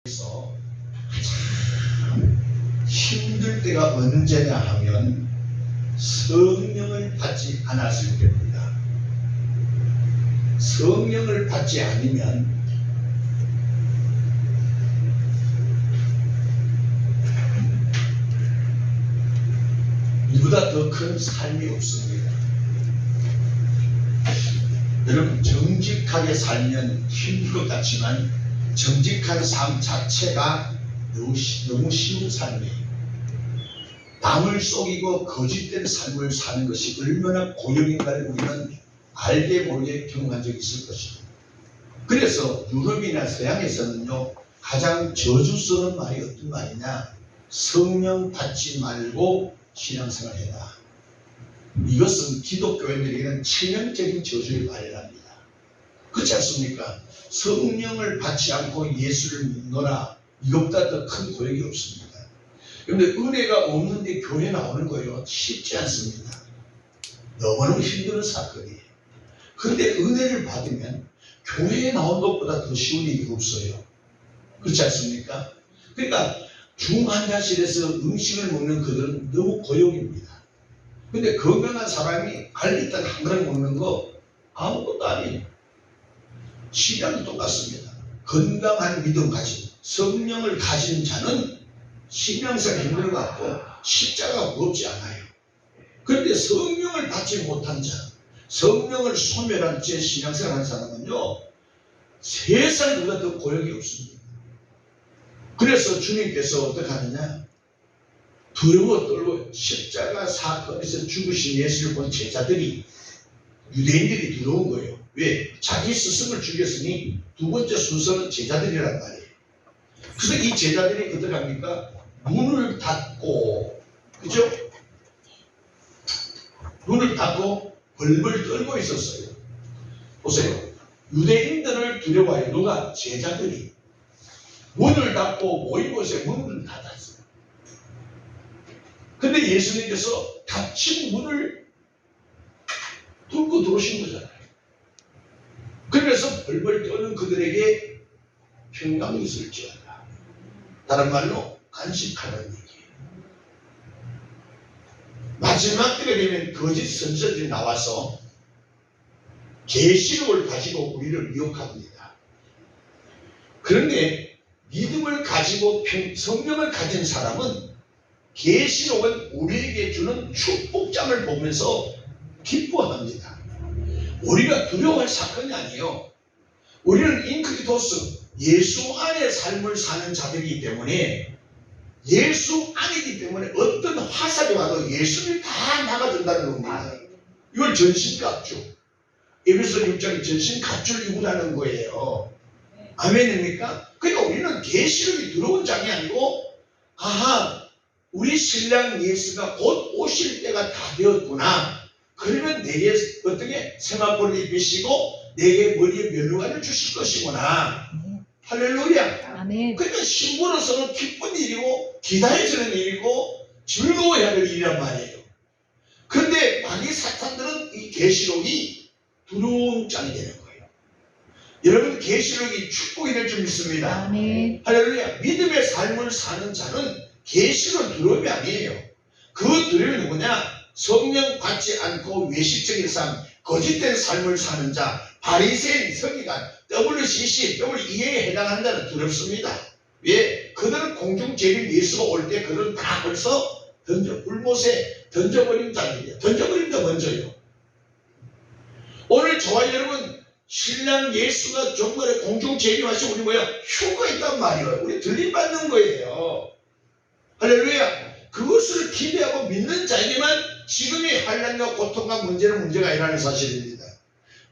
그래서 힘들 때가 언제냐 하면 성령을 받지 않았을 때입니다. 성령을 받지 않으면 이보다 더 큰 삶이 없습니다. 여러분, 정직하게 살면 힘들 것 같지만 정직한 삶 자체가 너무 쉬운 삶이에요. 남을 속이고 거짓된 삶을 사는 것이 얼마나 고역인가를 우리는 알게 모르게 경험한 적이 있을 것입니다. 그래서 유럽이나 서양에서는요, 가장 저주스러운 말이 어떤 말이냐, 성령 받지 말고 신앙생활 해라. 이것은 기독교인들에게는 치명적인 저주의 말이랍니다. 그렇지 않습니까? 성령을 받지 않고 예수를 믿노라, 이것보다 더 큰 고역이 없습니다. 그런데 은혜가 없는데 교회 나오는 거예요. 쉽지 않습니다. 너무너무 힘든 사건이에요. 그런데 은혜를 받으면 교회에 나온 것보다 더 쉬운 일이 없어요. 그렇지 않습니까? 그러니까 중환자실에서 음식을 먹는 그들은 너무 고역입니다. 근데 건강한 사람이 갈비탕 한 그릇 먹는 거 아무것도 아니에요. 신앙도 똑같습니다. 건강한 믿음 가진, 성령을 가진 자는 신앙생활 힘든 것 같고 십자가가 무겁지 않아요. 그런데 성령을 받지 못한 자, 성령을 소멸한 채 신앙생활 하는 사람은요, 세상보다 더 고역이 없습니다. 그래서 주님께서 어떻게 하느냐, 두려워 떨고 십자가 사건에서 죽으신 예수를 본 제자들이, 유대인들이 두려운 거예요. 왜? 자기 스승을 죽였으니 두 번째 순서는 제자들이란 말이에요. 그래서 이 제자들이 어떻게 합니까? 문을 닫고, 그죠? 눈을 닫고 벌벌 떨고 있었어요. 보세요. 유대인들을 두려워해요. 누가? 제자들이. 문을 닫고 모이곳에 문을 닫았어요. 근데 예수님께서 닫힌 문을 뚫고 들어오신 거잖아요. 그래서 벌벌 떠는 그들에게 평강이 있을지어다. 다른 말로 안식하는 얘기예요. 마지막 때가 되면 거짓 선지자들이 나와서 계시록을 가지고 우리를 미혹합니다. 그런데 믿음을 가지고 성령을 가진 사람은 계시록은 우리에게 주는 축복장을 보면서 기뻐합니다. 우리가 두려워할 사건이 아니에요. 우리는 인크리토스, 예수 안에 삶을 사는 자들이기 때문에, 예수 안이기 때문에 어떤 화살이 와도 예수를 다 막아준다는 겁니다. 이걸 전신갑주, 에베소 6장이 전신갑주를 입으라는 거예요. 아멘입니까? 그러니까 우리는 계시록이 들어온 장이 아니고, 아하, 우리 신랑 예수가 곧 오실 때가 다 되었구나. 그러면 내게 어떻게 세마포를 입히시고 내게 머리에 면류관을 주실 것이구나. 할렐루야. 아멘. 그러니까 신부로서는 기쁜 일이고 기다려지는 일이고 즐거워해야 될 일이란 말이에요. 그런데 마귀 사탄들은 이 계시록이 두려운 장이 되는 거예요. 여러분, 계시록이 축복이 될 줄 믿습니다. 아멘. 할렐루야. 믿음의 삶을 사는 자는 계시록 두려움이 아니에요. 그 두려움이 누구냐? 성령 받지 않고 외식적인 삶, 거짓된 삶을 사는 자, 바리새인, 서기관, WCC, WEA에 해당한다는 두렵습니다. 왜? 그들은 공중제비 예수가 올 때 그들은 다 벌써 불못에 던져버린 자들이에요. 던져버린다 먼저요. 오늘 저와 여러분, 신랑 예수가 정말에 공중제비 와서 우리 뭐야? 휴가 있단 말이에요. 우리 들림받는 거예요. 할렐루야. 그것을 기대하고 믿는 자에게만 지금의 환난과 고통과 문제가 아니라는 사실입니다.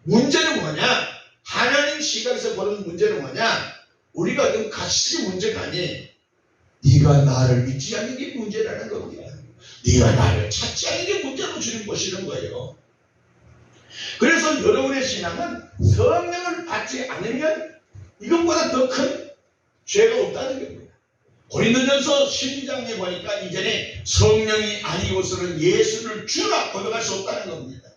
문제는 뭐냐? 하나님 시각에서 보는 문제는 뭐냐? 우리가 어떤 가치의 문제가 아니에요. 네가 나를 믿지 않는 게 문제라는 겁니다. 네가 나를 찾지 않는 게 문제로 주님 보시는 거예요. 그래서 여러분의 신앙은 성령을 받지 않으면 이것보다 더 큰 죄가 없다는 겁니다. 고린도전서 12장에 보니까 이전에 성령이 아니고서는 예수를 주라 고백할 수 없다는 겁니다.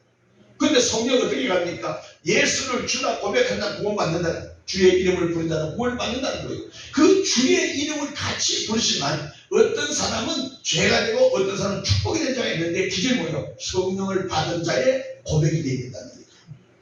그런데 성령 어떻게 갑니까? 예수를 주라 고백한다, 구원받는다. 주의 이름을 부른다는 구원을 받는다는 거예요. 그 주의 이름을 같이 부르지만 어떤 사람은 죄가 되고 어떤 사람은 축복이 된 자가 있는데 기준이 뭐예요? 성령을 받은 자의 고백이 되어야 된다는 거예요.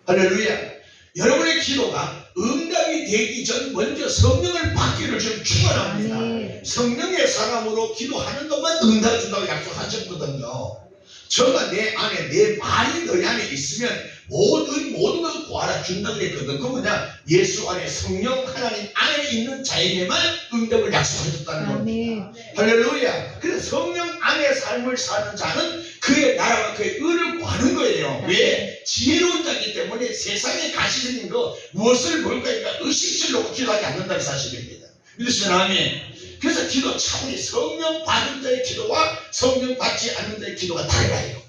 할렐루야. 여러분의 기도가 응답이 되기 전 먼저 성령을 받기를 좀 축원합니다. 성령의 사람으로 기도하는 것만 응답 준다고 약속하셨거든요. 저가 내 안에 내 말이 너희 안에 있으면 모든 것을 구하라 준다고 했거든. 그 뭐냐? 예수 안에 성령 하나님 안에 있는 자에게만 응답을 약속하셨다는 겁니다. 할렐루야. 그래서 성령 안에 삶을 사는 자는 그의 나라와 그의 의를 구하는 거예요. 왜? 지혜로운 자이기 때문에 세상에 가시는 거 무엇을 볼까니까 의식적으로 기도하지 않는다는 사실입니다. 믿으시면 아멘. 그래서 기도 차원이 성령 받은 자의 기도와 성령 받지 않는 자의 기도가 달라요.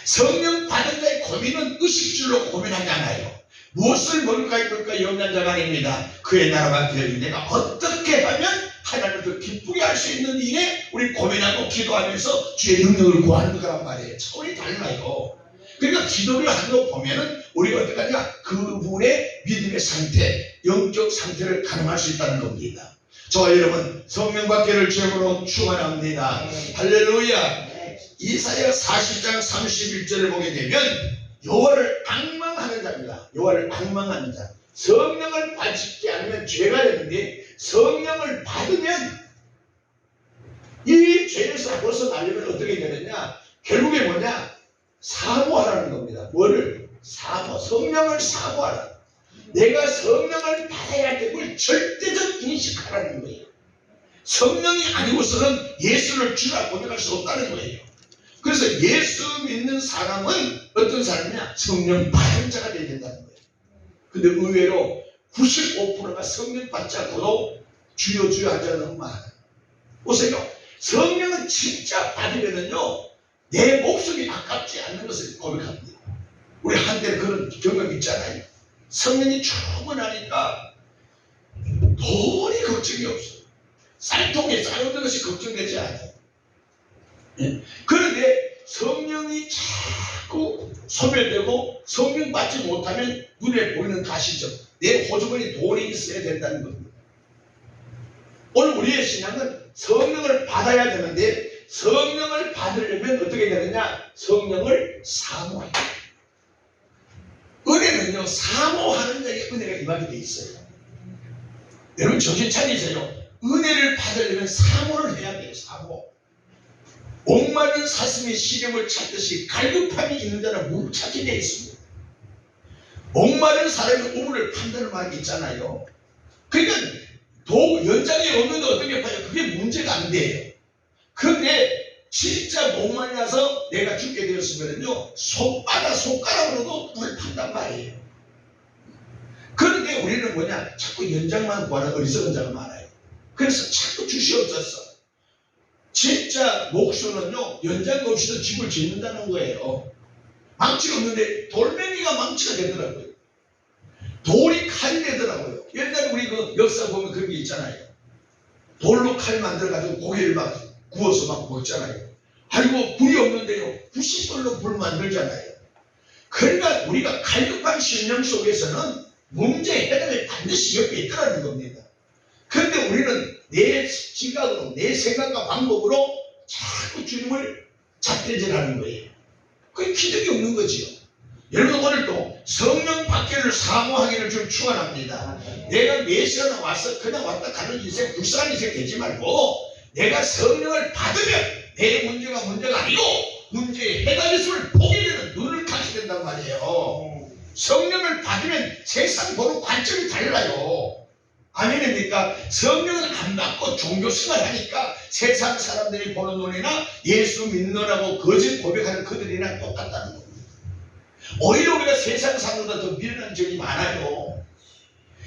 성령 받은 자의 고민은 의식주로 고민하지 않아요. 무엇을 먹을까 입을까 염려한 자가 아닙니다. 그의 나라가 되어니 내가 어떻게 하면 하나님을 더 기쁘게 할 수 있는 일에 우리 고민하고 기도하면서 주의 능력을 구하는 거란 말이에요. 차원이 달라요. 그러니까 기도를 하는 거 보면은 우리가 어떻게 하냐? 그분의 믿음의 상태, 영적 상태를 가늠할 수 있다는 겁니다. 저와 여러분 성령 받기를 주님으로 축원합니다. 할렐루야. 이사야 40장 31절을 보게 되면 여호와를 앙망하는 자입니다. 여호와를 앙망하는 자. 성령을 받지 않으면 죄가 되는데 성령을 받으면 이 죄에서 벗어나려면 어떻게 되느냐? 결국에 뭐냐? 사모하라는 겁니다. 뭐를? 사모. 성령을 사모하라. 내가 성령을 받아야 할 걸 절대적 인식하라는 거예요. 성령이 아니고서는 예수를 주라 고백할 수 없다는 거예요. 그래서 예수 믿는 사람은 어떤 사람이냐? 성령 받은 자가 되어야 된다는 거예요. 근데 의외로 95%가 성령 받지 않고도 주여 주여 한 자가 너무 많아요. 보세요. 성령은 진짜 받으면은요, 내 목숨이 아깝지 않는 것을 고백합니다. 우리 한때 그런 경험 있잖아요. 성령이 충만하니까 돈이 걱정이 없어요. 쌀통에 쌀없는 것이 걱정되지 않아요. 그런데 성령이 자꾸 소멸되고 성령 받지 못하면 눈에 보이는 가시죠. 내 호주머니 돈이 있어야 된다는 겁니다. 오늘 우리의 신앙은 성령을 받아야 되는데 성령을 받으려면 어떻게 되느냐? 성령을 사모해야 돼요. 은혜는요, 사모하는 자에게 은혜가 임하게 돼 있어요. 여러분 정신 차리세요. 은혜를 받으려면 사모를 해야 돼요. 사모. 목마른 사슴이 시름을 찾듯이 갈급함이 있는 자는 묵차게 되어 있습니다. 목마른 사람이 우물을 판다는 말이 있잖아요. 그러니까 연장이 없는데 어떻게 파요? 그게 문제가 안 돼요. 그런데 진짜 목말라서 내가 죽게 되었으면요, 손가락으로도 물을 판단 말이에요. 그런데 우리는 뭐냐? 자꾸 연장만 구하는 어리석은 자가 많아요. 그래서 자꾸 주시옵소서. 진짜 목수는요, 연장 없이도 집을 짓는다는 거예요. 망치가 없는데 돌멩이가 망치가 되더라고요. 돌이 칼이 되더라고요. 옛날에 우리 그 역사 보면 그런 게 있잖아요. 돌로 칼 만들어가지고 고기를 막 구워서 막 먹잖아요. 아이고 불이 없는데요, 부싯돌로 불 만들잖아요. 그러니까 우리가 갈급한 심령 속에서는 문제 해결이 반드시 옆에 있다는 겁니다. 그런데 우리는 내 지각으로, 내 생각과 방법으로 자꾸 주님을 잣대질하는 거예요. 그게 기적이 없는 거지요. 여러분 오늘도 성령 받기를 사모하기를 좀 축원합니다. 내가 몇 시간에 와서 그냥 왔다 가는 인생, 불쌍한 인생 되지 말고 내가 성령을 받으면 내 문제가 아니고 문제의 해답이었음을 보게 되는 눈을 갖게 된단 말이에요. 성령을 받으면 세상 보는 관점이 달라요. 아멘입니까? 성령을 안 받고 종교 생활하니까 세상 사람들이 보는 눈이나 예수 믿느라고 거짓 고백하는 그들이랑 똑같다는 겁니다. 오히려 우리가 세상 사람보다 더 미련한 적이 많아요.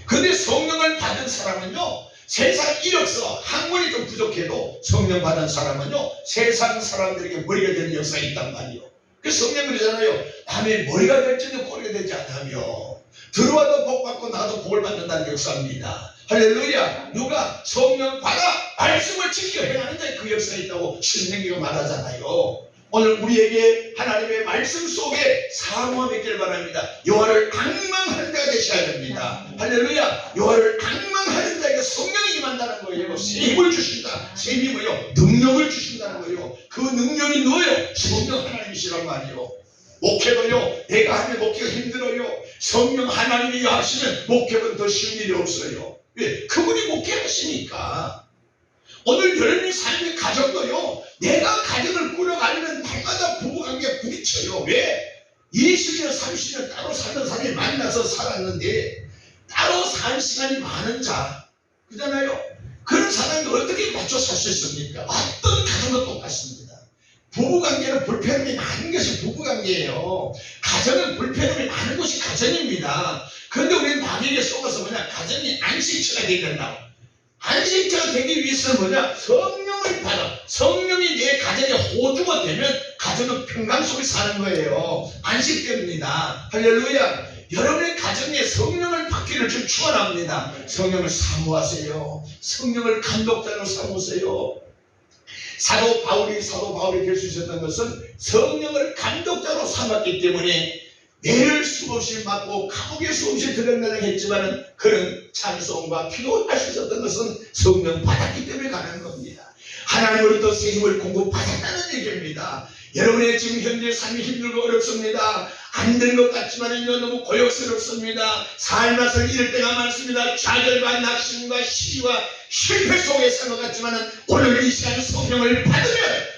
그런데 성령을 받은 사람은요, 세상 이력서 학문이 좀 부족해도 성령 받은 사람은요, 세상 사람들에게 머리가 되는 역사가 있단 말이에요. 그래서 성령 그러잖아요. 남의 머리가 될지도 꼬리가 되지 않다며 들어와도 복 받고 나도 복을 받는다는 역사입니다. 할렐루야. 누가 성령 받아 말씀을 지켜 행하는 자에 그 역사가 있다고 신명기가 말하잖아요. 오늘 우리에게 하나님의 말씀 속에 사모함이 있기를 바랍니다. 여호와를 앙망하는 자가 되셔야 됩니다. 할렐루야. 여호와를 앙망하는 자에게 성령이 임한다는 거예요. 새 힘을 주신다. 새 힘이요, 능력을 주신다는 거예요. 그 능력이 뭐예요? 성령 하나님이시란 말이에요. 목회도요, 내가 하면 목회가 힘들어요. 성령 하나님이 하시면 목회는 더 쉬운 일이 없어요. 왜? 그분이 목회하시니까. 오늘 여러분의 삶의 가정도요, 내가 가정을 꾸려가려면 날마다 부부관계에 부딪혀요. 왜? 20년, 30년 따로 살던 사람이 만나서 살았는데 따로 살 시간이 많은 자, 그잖아요. 그런 사람이 어떻게 맞춰 살 수 있습니까? 어떤 가정도 똑같습니다. 부부관계는 불편함이 많은 것이 부부관계예요. 가정은 불편함이 많은 것이 가정입니다. 그런데 우리는 마귀에게 속아서 뭐냐? 가정이 안식처가 되야 된다고. 안식처가 되기 위해서는 뭐냐? 성령을 받아. 성령이 내 가정의 호주가 되면 가정은 평강 속에 사는 거예요. 안식됩니다. 할렐루야. 여러분의 가정에 성령을 받기를 좀 축원합니다. 성령을 사모하세요. 성령을 감독자로 삼으세요. 사도 바울이 될 수 있었던 것은 성령을 감독자로 삼았기 때문에 매를 수없이 맞고 감옥에 수없이 들어가했지만은 그런 찬송과 기도할 수 있었던 것은 성령 받았기 때문에 가는 겁니다. 하나님으로부터 새 힘을 공급받았다는 얘기입니다. 여러분의 지금 현재 삶이 힘들고 어렵습니다. 안 된 것 같지만은요, 너무 고역스럽습니다. 삶에서 잃을 때가 많습니다. 좌절과 낙심과 시기와 실패 속에 산 것 같지만은 오늘 이 시간 성령을 받으면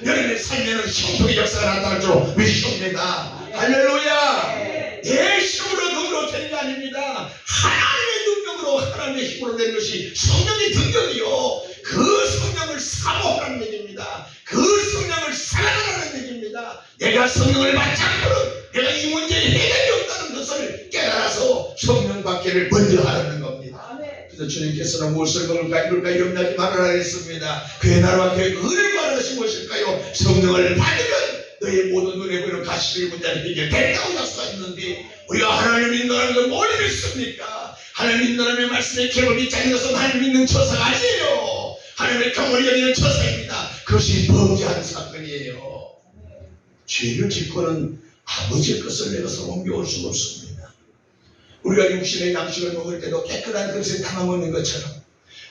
여러분의 삶에는 형통의 역사가 나타날 줄 믿습니다. 할렐루야. 내 힘으로 능력으로 되는 게 아닙니다. 하나님의 능력으로, 하나님의 힘으로 되는 것이 성령의 능력이요, 그 성령을 사모하라는 얘기입니다. 그 성령을 사랑하라는 얘기입니다. 내가 성령을 받지 않고는 내가 이 문제에 해결이 없다는 것을 깨달아서 성령 받기를 먼저 하라는 겁니다. 그래서 주님께서는 무엇을 먹을까 입을까 염려하지 말아라 했습니다. 그의 나라와 그의 의를 구하는 것이 무엇일까요? 성령을 받으면 너의 모든 눈에 보이는 가시를 문제를 해결된다고 약속했는데 우리가 하나님 믿는다는 걸 뭘 믿습니까? 하나님 믿는다는 말씀에 개를 믿지 않는 것은 하나님 믿는 처사가 아니에요. 하나님의 경험이 여기는 처사입니다. 그것이 범죄한 사건이에요. 죄를 짓고는 아버지의 것을 내가서 옮겨올 수가 없습니다. 우리가 육신의 양식을 먹을 때도 깨끗한 그릇에 담아 먹는 것처럼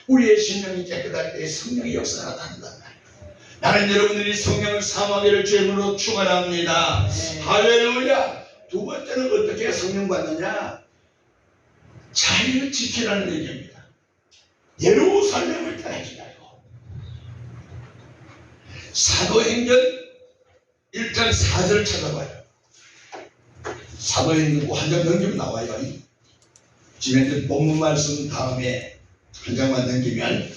우리의 심령이 깨끗할 때 성령의 역사가 나타난단 말이에요. 나는 여러분들이 성령을 사모하기를 주님으로 축원합니다. 할렐루야. 두 번째는 어떻게 성령 받느냐? 자리를 지키라는 얘기입니다. 예루살렘을 떠나지 말고. 사도행전 1장 4절 찾아봐요. 사도행전 한 장 넘기면 나와요. 지금 본문 말씀 다음에 한 장만 넘기면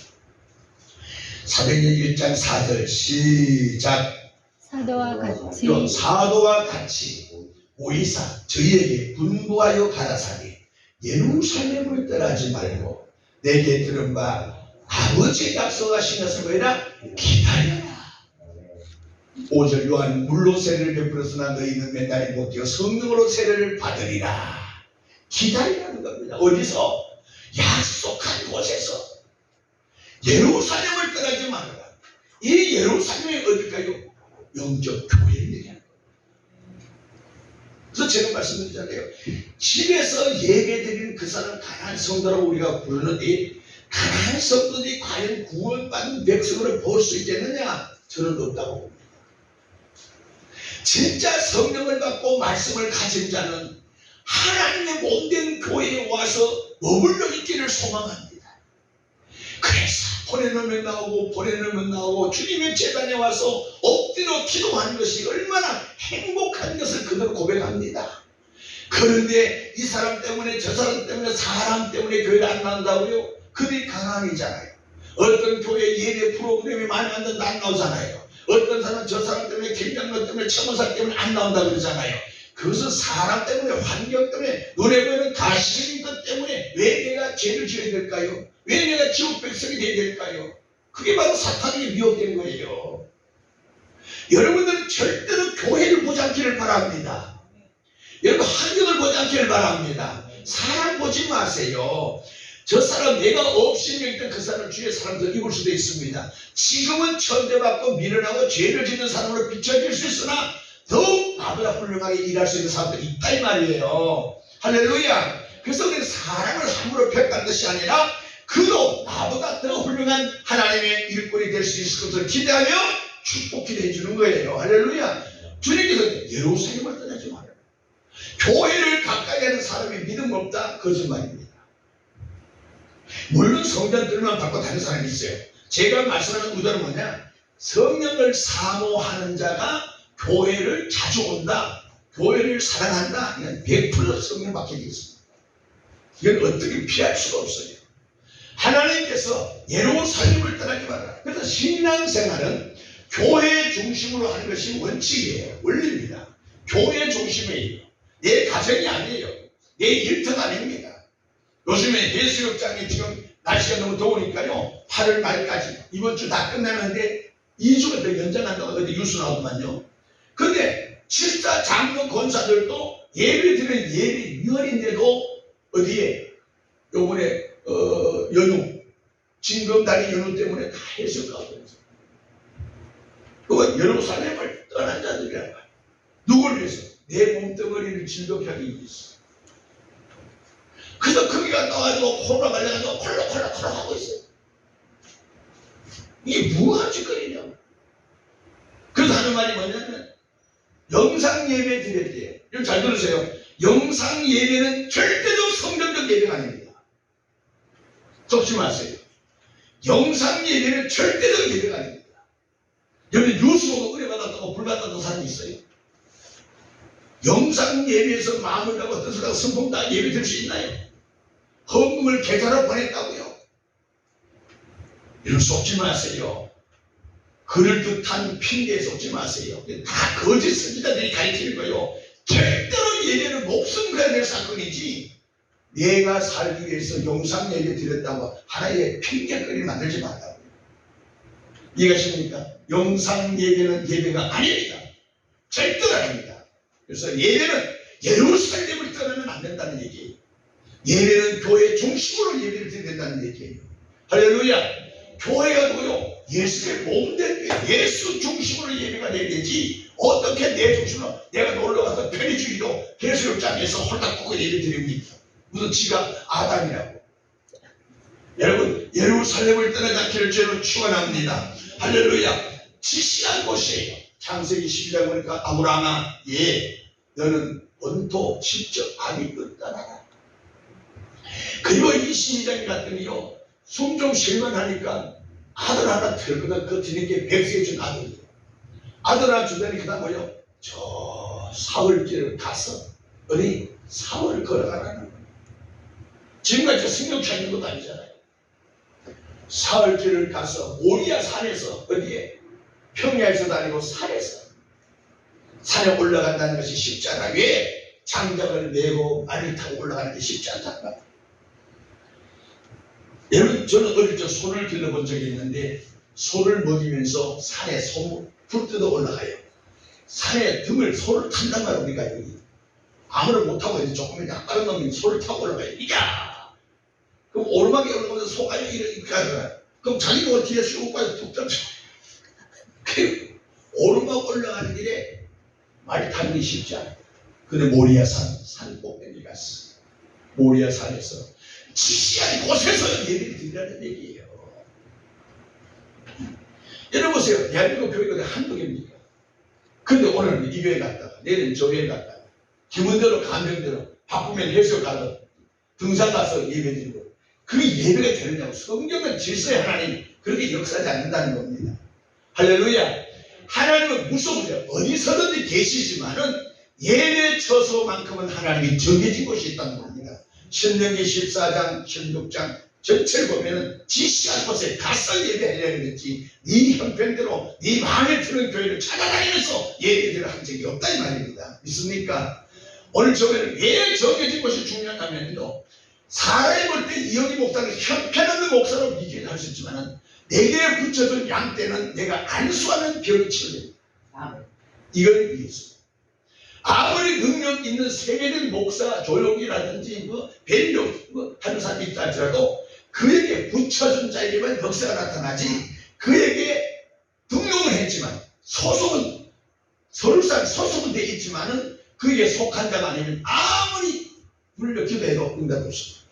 사도행전 1장 4절 시작. 사도와 같이 오이사 저희에게 분부하여 가라사대 예루살렘을 떠나지 말고 내게 들은 바 아버지 약속하신 것을 뭐라 기다려라. 5절 요한 물로 세례를 베풀었으나 너희는 맨날에 못되어 성령으로 세례를 받으리라. 기다리라는 겁니다. 어디서? 약속한 곳에서. 예루살렘을 떠나지 말아라. 이 예루살렘이 어딜까요? 영적 교회를 얘기하는 거예요. 그래서 제가 말씀드리잖아요. 집에서 예배드리는 그 사람 가난한 성도라고 우리가 부르는데 가난한 성도들이 과연 구원받는 백성으로 볼 수 있겠느냐? 저는 없다고 봅니다. 진짜 성령을 받고 말씀을 가진 자는 하나님의 몸된 교회에 와서 머물러 있기를 소망합니다. 그래서 보내놓으면 나오고 주님의 재단에 와서 엎드려 기도하는 것이 얼마나 행복한 것을 그대로 고백합니다. 그런데 이 사람 때문에 저 사람 때문에 사람 때문에 교회를 안 나온다고요? 그들이 가난이잖아요. 어떤 교회 예배 프로그램이 많이 왔는데 안 나오잖아요. 어떤 사람은 저 사람 때문에 김장로 때문에 천문사 때문에 안 나온다고 그러잖아요. 그것은 사람 때문에 환경 때문에 눈에 보이는 가시적인 것 때문에 왜 내가 죄를 지어야 될까요? 왜 내가 지옥 백성이 되어야 될까요? 그게 바로 사탄에게 미혹된 거예요. 여러분들은 절대로 교회를 보지 않기를 바랍니다. 여러분 환경을 보지 않기를 바랍니다. 사람 보지 마세요. 저 사람 내가 없이 여기던 그 사람을 주의 사람들 입을 수도 있습니다. 지금은 천대받고 미련하고 죄를 짓는 사람으로 비춰질 수 있으나 더욱 나보다 훌륭하게 일할 수 있는 사람들이 있다 이 말이에요. 할렐루야. 그래서 우리는 사람을 함부로 평가하는 것이 아니라 그도 나보다 더 훌륭한 하나님의 일꾼이 될 수 있을 것을 기대하며 축복 기대해 주는 거예요. 할렐루야. 주님께서 예루살렘을 떠나지 말아라. 교회를 가까이 하는 사람이 믿음 없다? 거짓말입니다. 물론 성전들만 받고 다른 사람이 있어요. 제가 말씀하는 의도는 뭐냐? 성령을 사모하는 자가 교회를 자주 온다, 교회를 사랑한다, 이건 100% 성령 받게 되어 있습니다. 이건 어떻게 피할 수가 없어요. 하나님께서 예루살렘을 떠나지 말아라. 그래서 신앙생활은 교회 중심으로 하는 것이 원칙이에요. 원리입니다. 교회 중심이에요. 내 가정이 아니에요. 내 일터가 아닙니다. 요즘에 해수욕장이 지금 날씨가 너무 더우니까요, 8월 말까지 이번 주 다 끝나는데 2주가 더 연장한다고 어디 뉴스 나오더만요. 근데 실사 장로 권사들도 예배 드리는 예배위원인데도 어디에 요번에 연휴 징검다리 연휴 때문에 다 해수욕 가고 있어요. 그건 예루살렘을 떠난 자들이란 말이에요. 누굴 위해서? 내 몸뚱어리를 즐겁게 하기 위해서. 그래서 거기가 나와가지고 코로나 걸려가지고 콜록콜록 하고 있어요. 이게 무한 짓거리냐고. 그래서 하는 말이 뭐냐면 영상 예배 드릴 때, 이거 잘 들으세요. 영상 예배는 절대로 성경적 예배가 아닙니다. 속지 마세요. 영상 예배는 절대적 예배가 아닙니다. 여기 뉴스 보고 은혜 받았다고 불 받았다는 사람이 있어요. 영상 예배에서 마음을 가고 어떤 사람과 성품 다 예배 드릴 수 있나요? 헌금을 계좌로 보냈다고요? 이런 속지 마세요. 그럴듯한 핑계에 속지 마세요. 다 거짓 선지자들이 가르치는 거예요. 절대로 예배는 목숨 걸어야 될 사건이지, 내가 살기 위해서 영상 예배 드렸다고 하나의 핑계거리 만들지 말라고요. 이해가십니까? 영상 예배는 예배가 아닙니다. 절대로 아닙니다. 그래서 예배는 예루살렘을 떠나면 안 된다는 얘기예요. 예배는 교회 중심으로 예배를 드려야 된다는 얘기예요. 할렐루야. 교회가 누구요? 예수의 몸된 예수 중심으로 예배가 돼야 되지, 어떻게 내 중심으로 내가 놀러가서 편의주의로 해수욕장에서 홀딱거리고 예배 드립니까? 무슨 지가 아담이라고. 여러분, 예루살렘을 떠나지 않기를 저는 축원합니다. 할렐루야. 지시한 곳이에요. 창세기 12장 보니까 아브라함아, 너는 원토 직접 아비 끝 떠나라. 그리고 22장에 갔더니요, 숨 좀 쉴만 하니까 아들 하나 들거든. 그 뒤늦게 백세 준 아들이에요. 아들 하나 주더니 그 다음 뭐요? 저 사흘길을 가서 어디 사흘을 걸어가라는 거예요. 지금까지 성경 찾는 것도 아니잖아요. 사흘길을 가서 모리아 산에서, 어디에? 평야에서도 아니고 산에서, 산에 올라간다는 것이 쉽지 않아. 왜? 장작을 메고 말을 타고 올라가는 게 쉽지 않단 말이에요. 여러분, 저는 어릴 적 소를 길러본 적이 있는데, 소를 먹이면서 산에 불 뜯어 올라가요. 산에 등을 소를 탄단 말이에요. 우리가 여기 아무를 못하고 이제 조금 약간 놈이 소를 타고 올라가요. 이야! 그럼 오르막에 올라가면서 소가 이렇게 하잖아요. 그럼 자기 보고 뒤에 쑥 가서 툭 떨어져. 그 오르막 올라가는 길에 말이 타는 게 쉽지 않아요. 근데 모리아 산 꼭대기 갔어. 모리아 산에서 지시한 곳에서 예배를 드리라는 얘기예요. 여러분 보세요. 대한민국 교회가 한두 개입니까? 근데 오늘은 이 교회 갔다가 내일은 저 교회 갔다가 기분대로 감정대로 바쁘면 해수욕 가서 등산 가서 예배 드리고, 그게 예배가 되느냐고. 성경은 질서의 하나님 그렇게 역사하지 않는다는 겁니다. 할렐루야. 하나님은 무서우세요. 어디서든지 계시지만은 예배 처소만큼은 하나님이 정해진 곳이 있다는 겁니다. 신명기 14장, 16장 전체를 보면은 지시한 곳에 가서 예배하려고 그랬지, 네 형편대로 네 마음에 드는 교회를 찾아다니면서 예배를 한 적이 없다 이 말입니다. 믿습니까? 오늘 저는 왜 정해진 것이 중요하냐면요, 사람이 볼 때 이영희 목사는 형편없는 목사로 믿기는 할 수 있지만 내게 붙여준 양떼는 내가 안수하는 병이 치료됩니다. 이걸 위해서 아무리 능력 있는 세계적 목사 조용이라든지 벤력 하는 사람이 있다 할지라도 그에게 붙여준 자에게만 역사가 나타나지, 그에게 등록은 했지만 소속은 돼 있지만은 그에게 속한 자가 아니면 아무리 불려 기도해도 응답이 없습니다.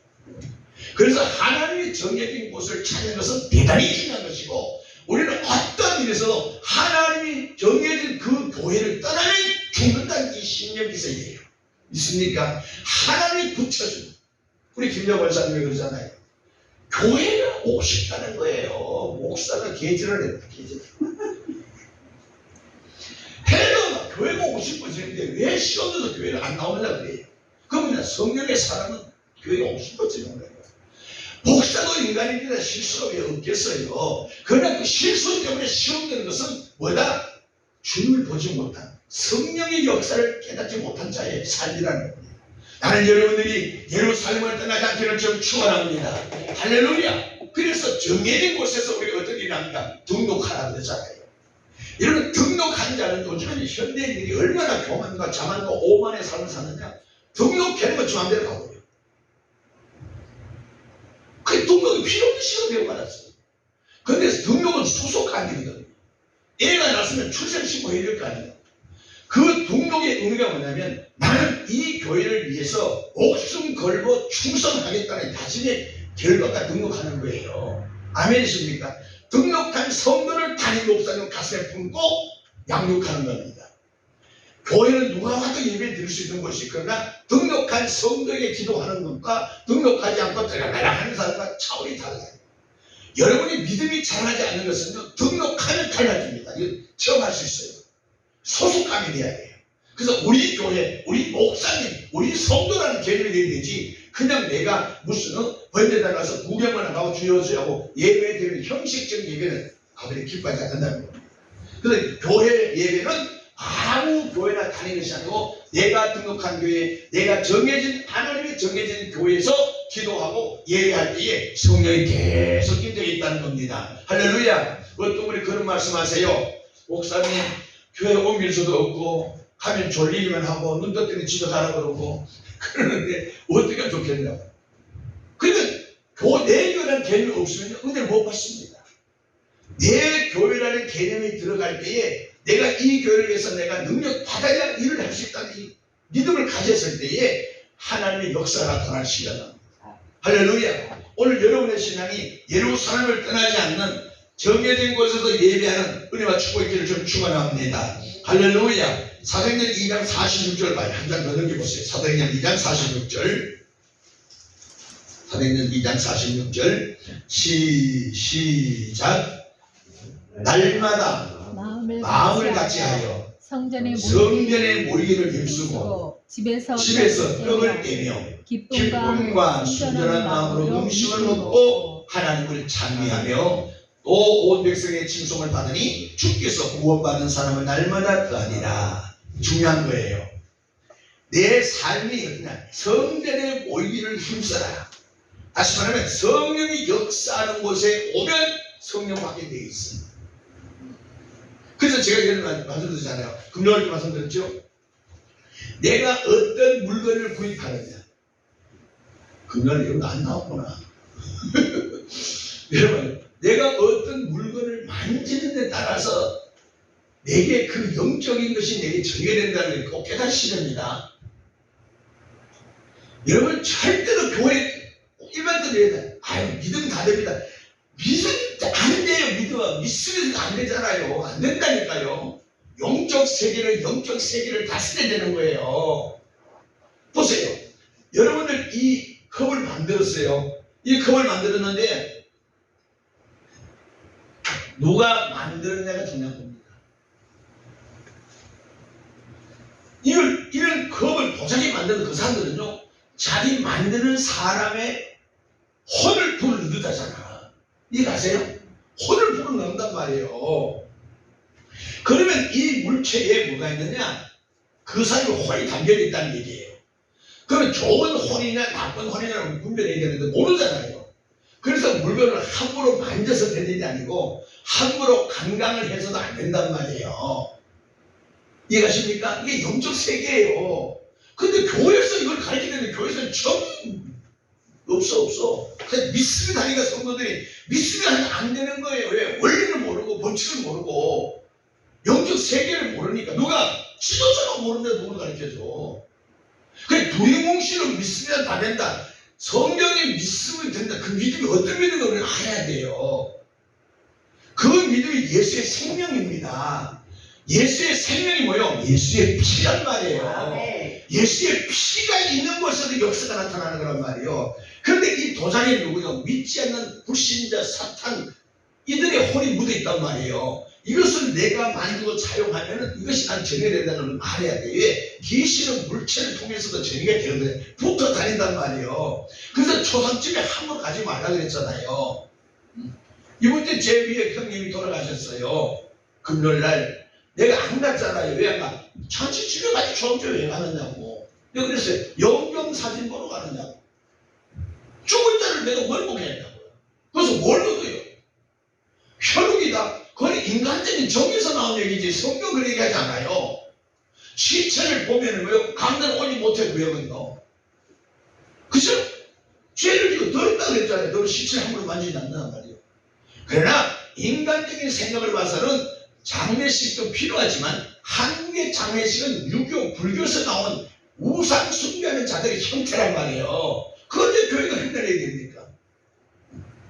그래서 하나님이 정해진 곳을 찾는 것은 대단히 중요한 것이고, 우리는 어떤 일에서 하나님이 정해진 그 교회를 떠나면 죽는다는 이 신념이 있어야 돼요. 있습니까? 하나님이 붙여준, 우리 김영 원사님이 그러잖아요. 교회가 오고 싶다는 거예요. 목사가 개질을 했다. 개질. 해도 교회가 오고 싶어지는데 왜 시험에서 교회를 안 나오느냐 그래요. 그러면 성령의 사람은 교회가 오고 싶어지는 거예요. 목사도 인간입니다. 실수가 왜 없겠어요. 그러나 그 실수 때문에 시험되는 것은 뭐다? 주님을 보지 못한, 성령의 역사를 깨닫지 못한 자의 삶이라는 겁니다. 나는 여러분들이 예루살렘을 떠나지 않기를 좀 축원합니다. 할렐루야. 그래서 정해진 곳에서 우리가 어떤 일을 합니까? 등록하라 그러잖아요. 여러분, 등록한 자는 요즘에는 현대인들이 얼마나 교만과 자만과 오만의 삶을 사느냐. 등록하는 것 마음대로 가버려요. 그 등록이 필요 없는 시간 되어버렸어요. 그런데 등록은 소속관계거든요. 애가 낳았으면 출생신고 해야 될 거 아니에요. 그 등록의 의미가 뭐냐면, 나는 이 교회를 위해서 목숨 걸고 충성하겠다는 다짐의 결과가 등록하는 거예요. 아멘이십니까? 등록한 성도를 담임 목사님 가슴에 품고 양육하는 겁니다. 교회는 누가 와도 예배 드릴 수 있는 것이, 그러나 등록한 성도에게 기도하는 것과 등록하지 않고 들어가라 하는 사람과 차원이 달라요. 여러분이 믿음이 자라지 않는 것은요, 등록하면 달라집니다. 이거 처음 할 수 있어요. 소속감이 돼야 돼요. 그래서 우리 교회, 우리 목사님, 우리 성도라는 개념이 돼야 되지, 그냥 내가 무슨 번제단 가서 구경만 하고 주여주하고 예배 드리는 형식적인 예배는 아무리 기뻐하지 않는다는 겁니다. 그래서 교회 예배는 아무 교회나 다니는 것이 아니고, 내가 등록한 교회, 내가 정해진, 하나님이 정해진 교회에서 기도하고 예배할 때에 성령이 계속 인정해 있다는 겁니다. 할렐루야. 어떤 분이 그런 말씀하세요. 목사님, 교회 옮길 수도 없고 가면 졸리기만 하고 눈 떴더니 집에 가라 그러고 그러는데 어떻게 하면 좋겠냐고. 그러니까 내 교회라는 개념이 없으면 은혜를 못 받습니다. 내 교회라는 개념이 들어갈 때에 내가 이 교회를 위해서 내가 능력 받아야 일을 할 수 있다는 이 믿음을 가졌을 때에 하나님의 역사가 나타날 시간입니다. 할렐루야. 오늘 여러분의 신앙이 예루살렘을 떠나지 않는 정해진 곳에서 예배하는 은혜와 축복의 길을 좀 축원합니다. 할렐루야. 사도행전 2장 46절 봐요. 한 장 더 넘겨보세요. 사도행전 2장 46절. 사도행전 2장 46절. 시작. 날마다 마음을 같이 하여 성전에 모이기를 힘쓰고 집에서 떡을 떼며 기쁨과 순전한 마음으로 음식을 먹고 하나님을 찬미하며 또 온 백성의 칭송을 받으니 주께서 구원받은 사람을 날마다 더하니라. 중요한 거예요. 내 삶이 그냥 성전에 모이기를 힘써라. 다시 말하면 성령이 역사하는 곳에 오면 성령 받게 되어 있습니다. 그래서 제가 이런 말씀드렸잖아요. 금요일 때 말씀드렸죠. 내가 어떤 물건을 구입하느냐. 금요일 이런 거 안 나왔구나. 여러분, 내가 어떤 물건을 만지는 데 따라서 내게 그 영적인 것이 내게 전개된다는 걸 꼭 깨닫으셔야 됩니다. 여러분, 절대로 교회 일반 때는 아유 믿음 다 됩니다. 믿음 안 돼요. 믿음 믿으면 안 되잖아요. 안 된다니까요. 영적 세계를 영적 세계를 다스려야 되는 거예요. 보세요. 여러분들 이 컵을 만들었어요. 이 컵을 만들었는데 누가 만들었냐가 중요한 겁니다. 이런 컵을 도자기 만드는 그 사람들은요, 자기 만드는 사람의 혼을 불어넣는다잖아. 이해가세요? 혼을 불어넣는단 말이에요. 그러면 이 물체에 뭐가 있느냐? 그 사이에 혼이 담겨져 있다는 얘기예요. 그러면 좋은 혼이냐 나쁜 혼이냐를 분별해야 되는데 모르잖아요. 그래서 물건을 함부로 만져서 되는 게 아니고 함부로 강강을 해서도 안 된단 말이에요. 이해가십니까? 이게 영적 세계예요. 근데 교회에서 이걸 가르치는데 교회에서는 전 없어. 그냥 믿음이 다니까 성도들이 믿음이 다니까 안 되는 거예요. 왜? 원리를 모르고 법칙을 모르고 영적 세계를 모르니까. 누가 지도자가 모르는데 누구를 가르쳐줘. 그래, 두리뭉실은 믿으면 다 된다. 성경에 믿으면 된다. 그 믿음이 어떤 믿음인가 우리가 알아야 돼요. 그 믿음이 예수의 생명입니다. 예수의 생명이 뭐예요? 예수의 피란 말이에요. 예수의 피가 있는 곳에서 역사가 나타나는 거란 말이에요. 그런데 이 도장에 누구요? 믿지 않는 불신자, 사탄, 이들의 혼이 묻어 있단 말이에요. 이것을 내가 만들고 차용하면 이것이 난 정의가 된다는 걸 알아야 돼. 왜? 계시는 물체를 통해서도 정의가 되거든요. 붙어 다닌단 말이에요. 그래서 초상집에 함부로 가지 말라 그랬잖아요. 이번 주 제 위에 형님이 돌아가셨어요. 금요일날. 내가 안 갔잖아요. 왜 안 가? 잔치 집에 가지 초상집에 왜 가느냐고. 내가 그랬어요. 영경 사진 보러 가느냐고. 죽은 자를 내가 뭘 보게 했냐고요. 그래서 뭘 보고요? 혈육이다. 그건 인간적인 정에서 나온 얘기지 성경 그런 얘기하지 않아요. 시체를 보면은 왜 감당 오지 못해 구역은요. 그죠? 죄를 지고 더럽다 그랬잖아요. 너를 시체를 함부로 만지지 않는단 말이에요. 그러나 인간적인 생각을 봐서는 장례식도 필요하지만 한국의 장례식은 유교, 불교에서 나온 우상 숭배하는 자들의 형태란 말이에요. 그런데 교회가 흔들어야 됩니까?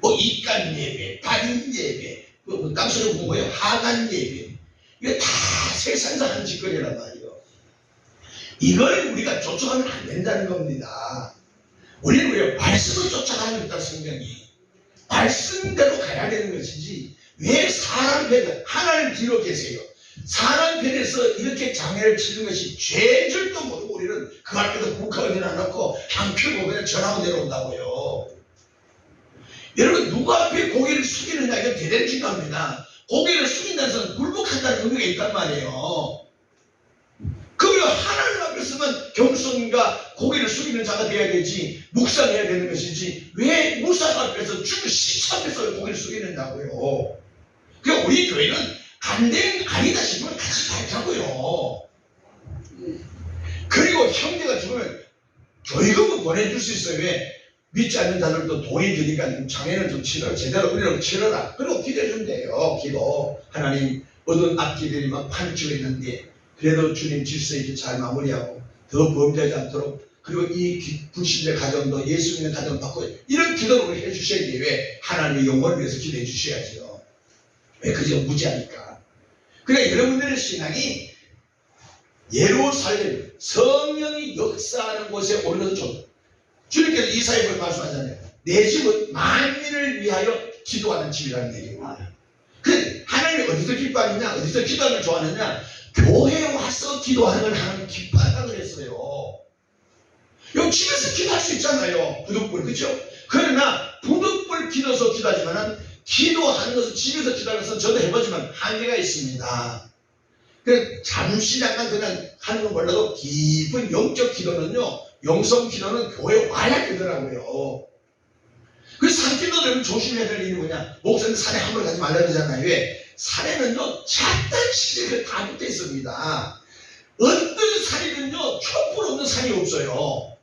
뭐 입간 예배, 반인 예배, 뭐 땅속에 보면 뭐예요? 하간 예배. 이거 다 세상에서 하는 짓거리란 말이에요. 이걸 우리가 쫓아가면 안 된다는 겁니다. 우리는 왜 말씀을 쫓아가는 거다 성경이. 말씀대로 가야 되는 것이지 왜 사람 편에 하나님 뒤로 계세요. 사람 편에서 이렇게 장애를 치는 것이 죄인 줄도 모르고 우리는 그 앞에서 국화를 내놔놓고 향표 보면 전하고 내려온다고요. 여러분 누구 앞에 고개를 숙이느냐 이건 대단히 중요합니다. 고개를 숙인다는 것은 굴복한다는 의미가 있단 말이에요. 그러면 하나님 앞에서만 겸손과 고개를 숙이는 자가 되어야 되지 묵상해야 되는 것이지 왜 무상 앞에서 죽은 시체 앞에서 고개를 숙이는다고요. 그러니까 우리 교회는 안 되는 아니다 싶으면 같이 가자고요. 그리고 형제가 죽으면 교회금은 보내줄 수 있어요. 왜? 믿지 않는 자들도 돈이 드니까 장애는 좀 치러 제대로 은혜로 치러라. 그리고 기도해주면 돼요. 기도. 하나님 어두운 앞길들이 막 파헤치고 있는데 그래도 주님 질서 있게 잘 마무리하고 더 범죄하지 않도록 그리고 이 불신자 가정도 예수 믿는 가정 받고 이런 기도를 우리 해주셔야 돼요. 왜? 하나님의 영혼을 위해서 기도해 주셔야죠. 왜? 그저 무지하니까. 그러니까 여러분들의 신앙이 예루살렘 성령이 역사하는 곳에 오르는 좀 주님께서 이사야를 말씀하잖아요. 내 집은 만민을 위하여 기도하는 집이라는 얘기예요. 그 하나님이 어디서 기뻐하느냐 어디서 기도하는 걸 좋아하느냐 교회에 와서 기도하는 걸 하나님 기뻐한다 그랬어요. 여기 집에서 기도할 수 있잖아요. 부득불 그렇죠? 그러나 부득불 기도서 기도하지만 기도하는 것은 집에서 기도하는 것은 저도 해보지만 한계가 있습니다. 그 잠시 잠깐 그냥 하는 건 몰라도 깊은 영적 기도는요 영성 기도는 교회에 와야 되더라고요. 그래서 산기도는 조심해야 될 일이 뭐냐 목사님 산에 함부로 가지 말라 그러잖아요. 왜? 산에는요 작단 시대가 다 붙어 있습니다. 어떤 산이든요 촛불 없는 산이 없어요.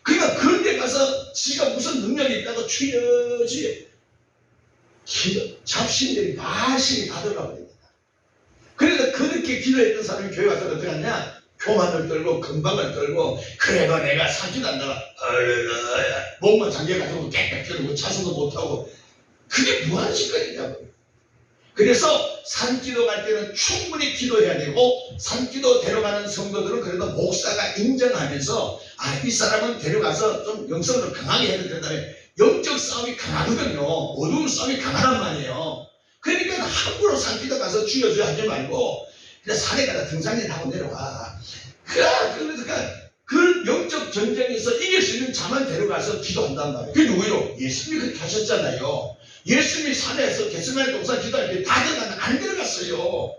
그러니까 그런 데 가서 지가 무슨 능력이 있다고 추여지 잡신들이 마실이 다 들어가 버립니다. 그래서 그렇게 기도했던 사람이 교회 와서 어떻게 하냐 교만을 떨고 건방을 떨고 그래도 내가 산기도 한다가 몸만 잠겨가지고 깨끗하고 차수도 못하고 그게 무한 짓거리냐고요. 그래서 산기도 갈 때는 충분히 기도해야 되고 산기도 데려가는 성도들은 그래도 목사가 인정하면서 이 사람은 데려가서 좀 영성을 강하게 해야 된다면 영적 싸움이 강하거든요. 어두운 싸움이 강하단 말이에요. 그러니까 함부로 산기도 가서 죽여줘야 하지 말고 그냥 산에 가다 등산을 하고 내려와. 그래서 그 영적 전쟁에서 이길 수 있는 자만 데려가서 기도한단 말이에요. 그게 누구예요? 예수님이 그렇게 하셨잖아요. 예수님이 산에서 겟세마네 동산 기도할 때 다 들어갔는데 안 들어갔어요.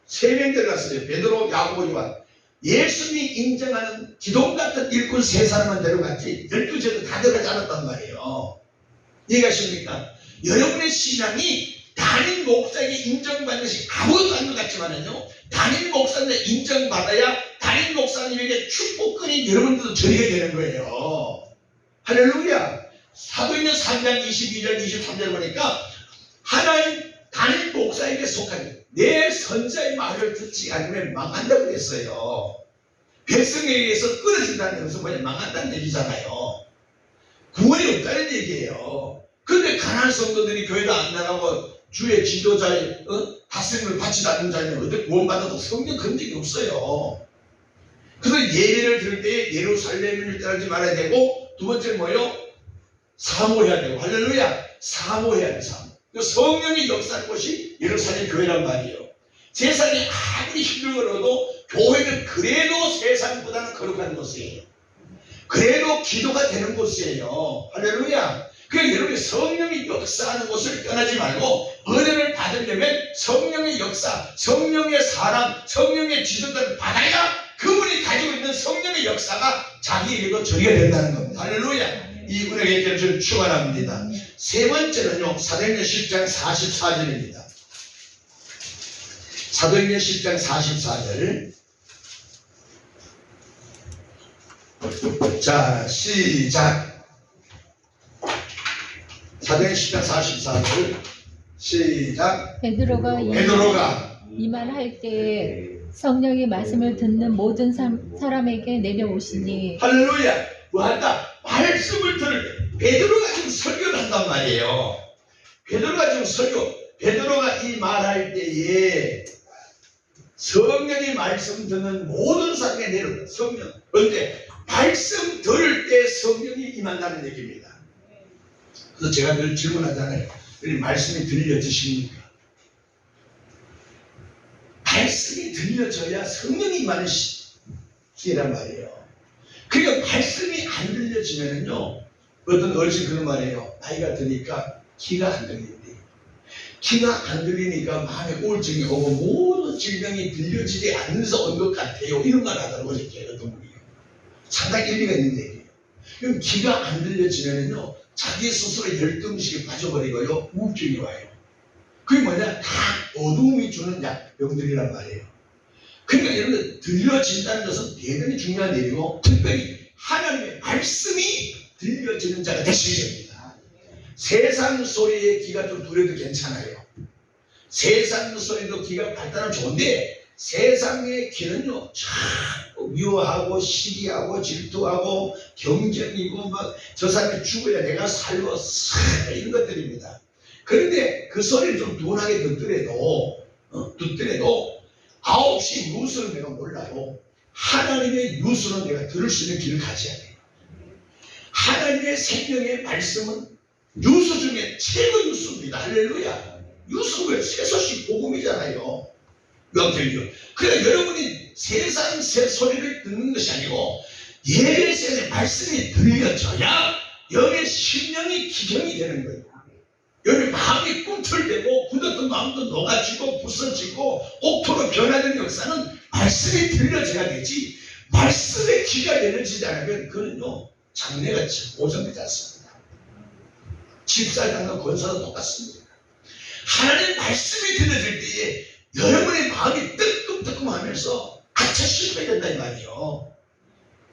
3명 들어갔어요. 베드로, 야고보, 요한. 예수님이 인정하는 기동 같은 일꾼 3사람만 데려갔지 12제도 다 들어가지 않았단 말이에요. 이해가십니까? 여러분의 신앙이 다 담임 목사에게 인정받는 것이 아무것도 아닌 것 같지만은요, 담임 목사님에 인정받아야 담임 목사님에게 축복권이 여러분들도 전이게 되는 거예요. 할렐루야. 사도행전 3장 22절 23절 보니까 하나님 담임 목사에게 속한 내 선자의 말을 듣지 않으면 망한다고 그랬어요. 백성에 의해서 끊어진다는 것은 뭐냐, 망한다는 얘기잖아요. 구원이 없다는 얘기예요. 그런데 가난한 성도들이 교회도 안 나가고 주의 지도자의 다스림을 받지 않는 자는 어떻게 구원받아도 성경 그런 적이 없어요. 그래서 예배를 들을 때 예루살렘을 떠나지 말아야 되고, 두 번째 뭐요? 사모해야 되고. 할렐루야. 사모해야 돼. 사모. 성령이 역사하는 곳이 예루살렘 교회란 말이에요. 세상이 아무리 힘들어도 교회는 그래도 세상보다는 거룩한 곳이에요. 그래도 기도가 되는 곳이에요. 할렐루야. 그러니까 여러분이 성령이 역사하는 곳을 떠나지 말고, 은혜를 받으려면 성령의 역사, 성령의 사람, 성령의 지도자를 받아야 그분이 가지고 있는 성령의 역사가 자기에게도 전이가 된다는 겁니다. 할렐루야. 이 은혜가 있기를 축원합니다. 세 번째는요, 사도행전 10장 44절입니다. 사도행전 10장 44절. 자, 시작. 사도행전 10장 44절. 시작. 베드로가 이만 할 때에 성령의 말씀을 듣는 모든 사람에게 내려오시니. 할렐루야. 뭐한다? 말씀을 들을 때 베드로가 지금 설교를 한단 말이에요. 베드로가 지금 베드로가 이 말할 때에 성령이 말씀 듣는 모든 사람에게 내려온다. 성령. 그런데 말씀 들을 때 성령이 임한다는 얘기입니다. 그래서 제가 늘 질문하잖아요. 말씀이 들려지십니까? 말씀이 들려져야 성령이 임하는 시기란 말이에요. 그러니까 말씀이 안 들려지면은요, 어떤 어르신 그런 말이에요. 나이가 드니까 귀가 안 들린대. 귀가 안 들리니까 마음에 우울증이 오고 모든 질병이 들려지지 않는 것 같아요. 이런 말 하더라고요. 어떤 분이요. 상당히 일리가 있는 얘기예요. 그럼 귀가 안 들려지면은요, 자기 스스로 열등식에 빠져버리고요, 우울증이 와요. 그게 뭐냐? 다 어두움이 주는 병들이란 말이에요. 그러니까 여러분들, 들려진다는 것은 대단히 중요한 일이고, 특별히 하나님의 말씀이 들려지는 자가 되셔야 됩니다. 세상 소리에 귀가 좀 두려도 괜찮아요. 세상 소리도 귀가 발달하면 좋은데, 세상의 귀는요, 자꾸 미워하고 시기하고 질투하고 경쟁이고 막 저 사람이 죽어야 내가 살고 이런 것들입니다. 그런데 그 소리를 좀 둔하게 듣더라도 9시 뉴스는 내가 몰라도 하나님의 뉴스는 내가 들을 수 있는 귀를 가져야 돼요. 하나님의 생명의 말씀은 뉴스 중에 최고 뉴스입니다. 할렐루야. 뉴스가 새 소식 복음이잖아요. 명태교. 그러니까 여러분이 세상 새 소리를 듣는 것이 아니고 예배 시간에 말씀이 들려져야 여러분의 심령이 기경이 되는 거예요. 여러분 마음이 꿈틀대고 굳었던 마음도 녹아지고 부서지고 옥토로 변하는 역사는 말씀이 들려져야 되지, 말씀의 귀가 열려지지 않으면 그는요, 장례같이 보존되지 않습니다. 집사장과 권사도 똑같습니다. 하나님의 말씀이 들려질 때에 여러분의 마음이 뜨끔뜨끔하면서 같이 실패된다 이 말이에요.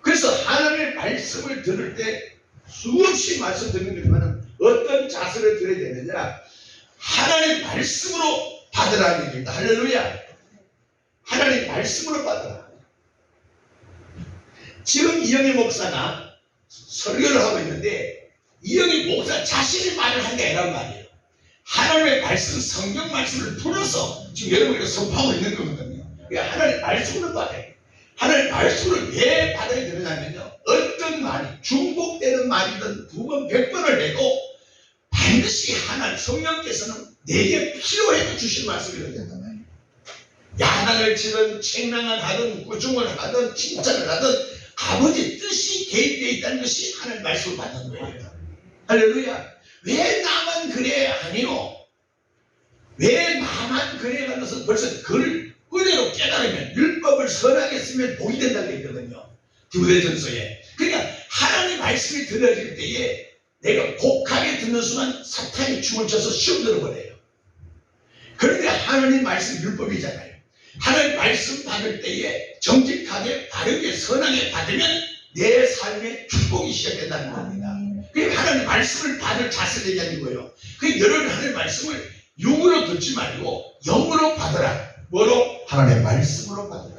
그래서 하나님의 말씀을 들을 때 수없이 말씀 듣는 거지만 어떤 자세를 들어야 되느냐, 하나님의 말씀으로 받으라는 얘기입니다. 할렐루야. 하나님의 말씀으로 받으라. 지금 이영희 목사가 설교를 하고 있는데 이영희 목사 자신이 말을 한 게 아니란 말이에요. 하나님의 말씀, 성경 말씀을 풀어서 지금 여러분에게 선포하고 있는 거거든요. 그러니까 하나님의 말씀으로 받아야 돼요. 하나님의 말씀을 왜 받아야 되느냐면요, 어떤 말이 중복되는 말이든 2번 100번을 해도 반드시 하나님 성령께서는 내게 필요해도 주신 말씀이 된단 말이에요. 야단을 치든 책망을 하든 꾸중을 하든 칭찬을 하든 아버지 뜻이 개입되어 있다는 것이 하나님의 말씀을 받는 거예요. 할렐루야. 왜 나만 그래? 아니요. 왜 나만 그래? 하는 것은 벌써 그를 은혜로 깨달으면 율법을 선하게 쓰면 복이 된다고 했거든요. 디모데전서에. 그러니까 하나님 말씀이 들려질 때에 내가 곡하게 듣는 순간 사탄이 춤을 춰서 시험 들어버려요. 그런데 하나님 말씀 율법이잖아요. 하나님 말씀 받을 때에 정직하게 바르게 선하게 받으면 내 삶에 축복이 시작된다는 겁니다. 그게 하나님 말씀을 받을 자세를 얘기하는 거예요. 그 여러분 하나님 말씀을 육으로 듣지 말고 영으로 받으라. 뭐로? 하나님의 말씀으로 받으라.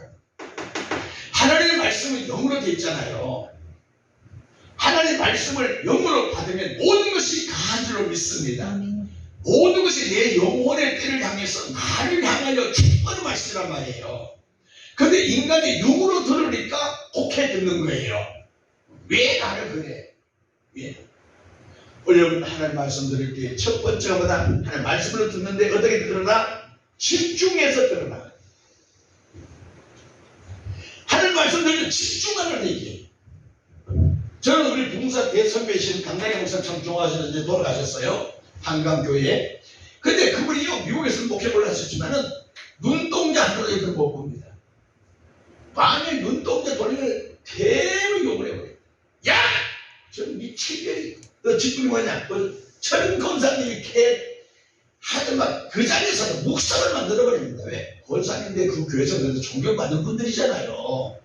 하나님의 말씀은 영으로 되어 있잖아요. 하나님의 말씀을 영으로 받으면 모든 것이 강한 줄로 믿습니다. 모든 것이 내 영혼의 때를 향해서 나를 향하여 축복하는 말씀이란 말이에요. 그런데 인간이 육으로 들으니까 옥해 듣는 거예요. 왜 나를 그래? 왜? 오늘 하나님 말씀 드릴 때 첫 번째보다 하나님 말씀을 듣는데 어떻게 들으라? 집중해서 들으라. 하나님 말씀 들으면 집중하는 얘기예요. 저는 우리 봉사 대선배이신 강남의 목사 참 좋아하시는데 돌아가셨어요. 한강교회에. 근데 그분이요, 미국에서 목회를 하셨지만은 눈동자 하나도 이렇게 못 봅니다. 만약에 눈동자 돌리면 대로 욕을 해버려요. 야! 저 미치게, 너 집중이 뭐냐? 천 권사님이 이렇게 하지만 그 자리에서는 묵상을 만들어버립니다. 왜? 권사님인데 그 교회에서 그래도 존경받는 분들이잖아요.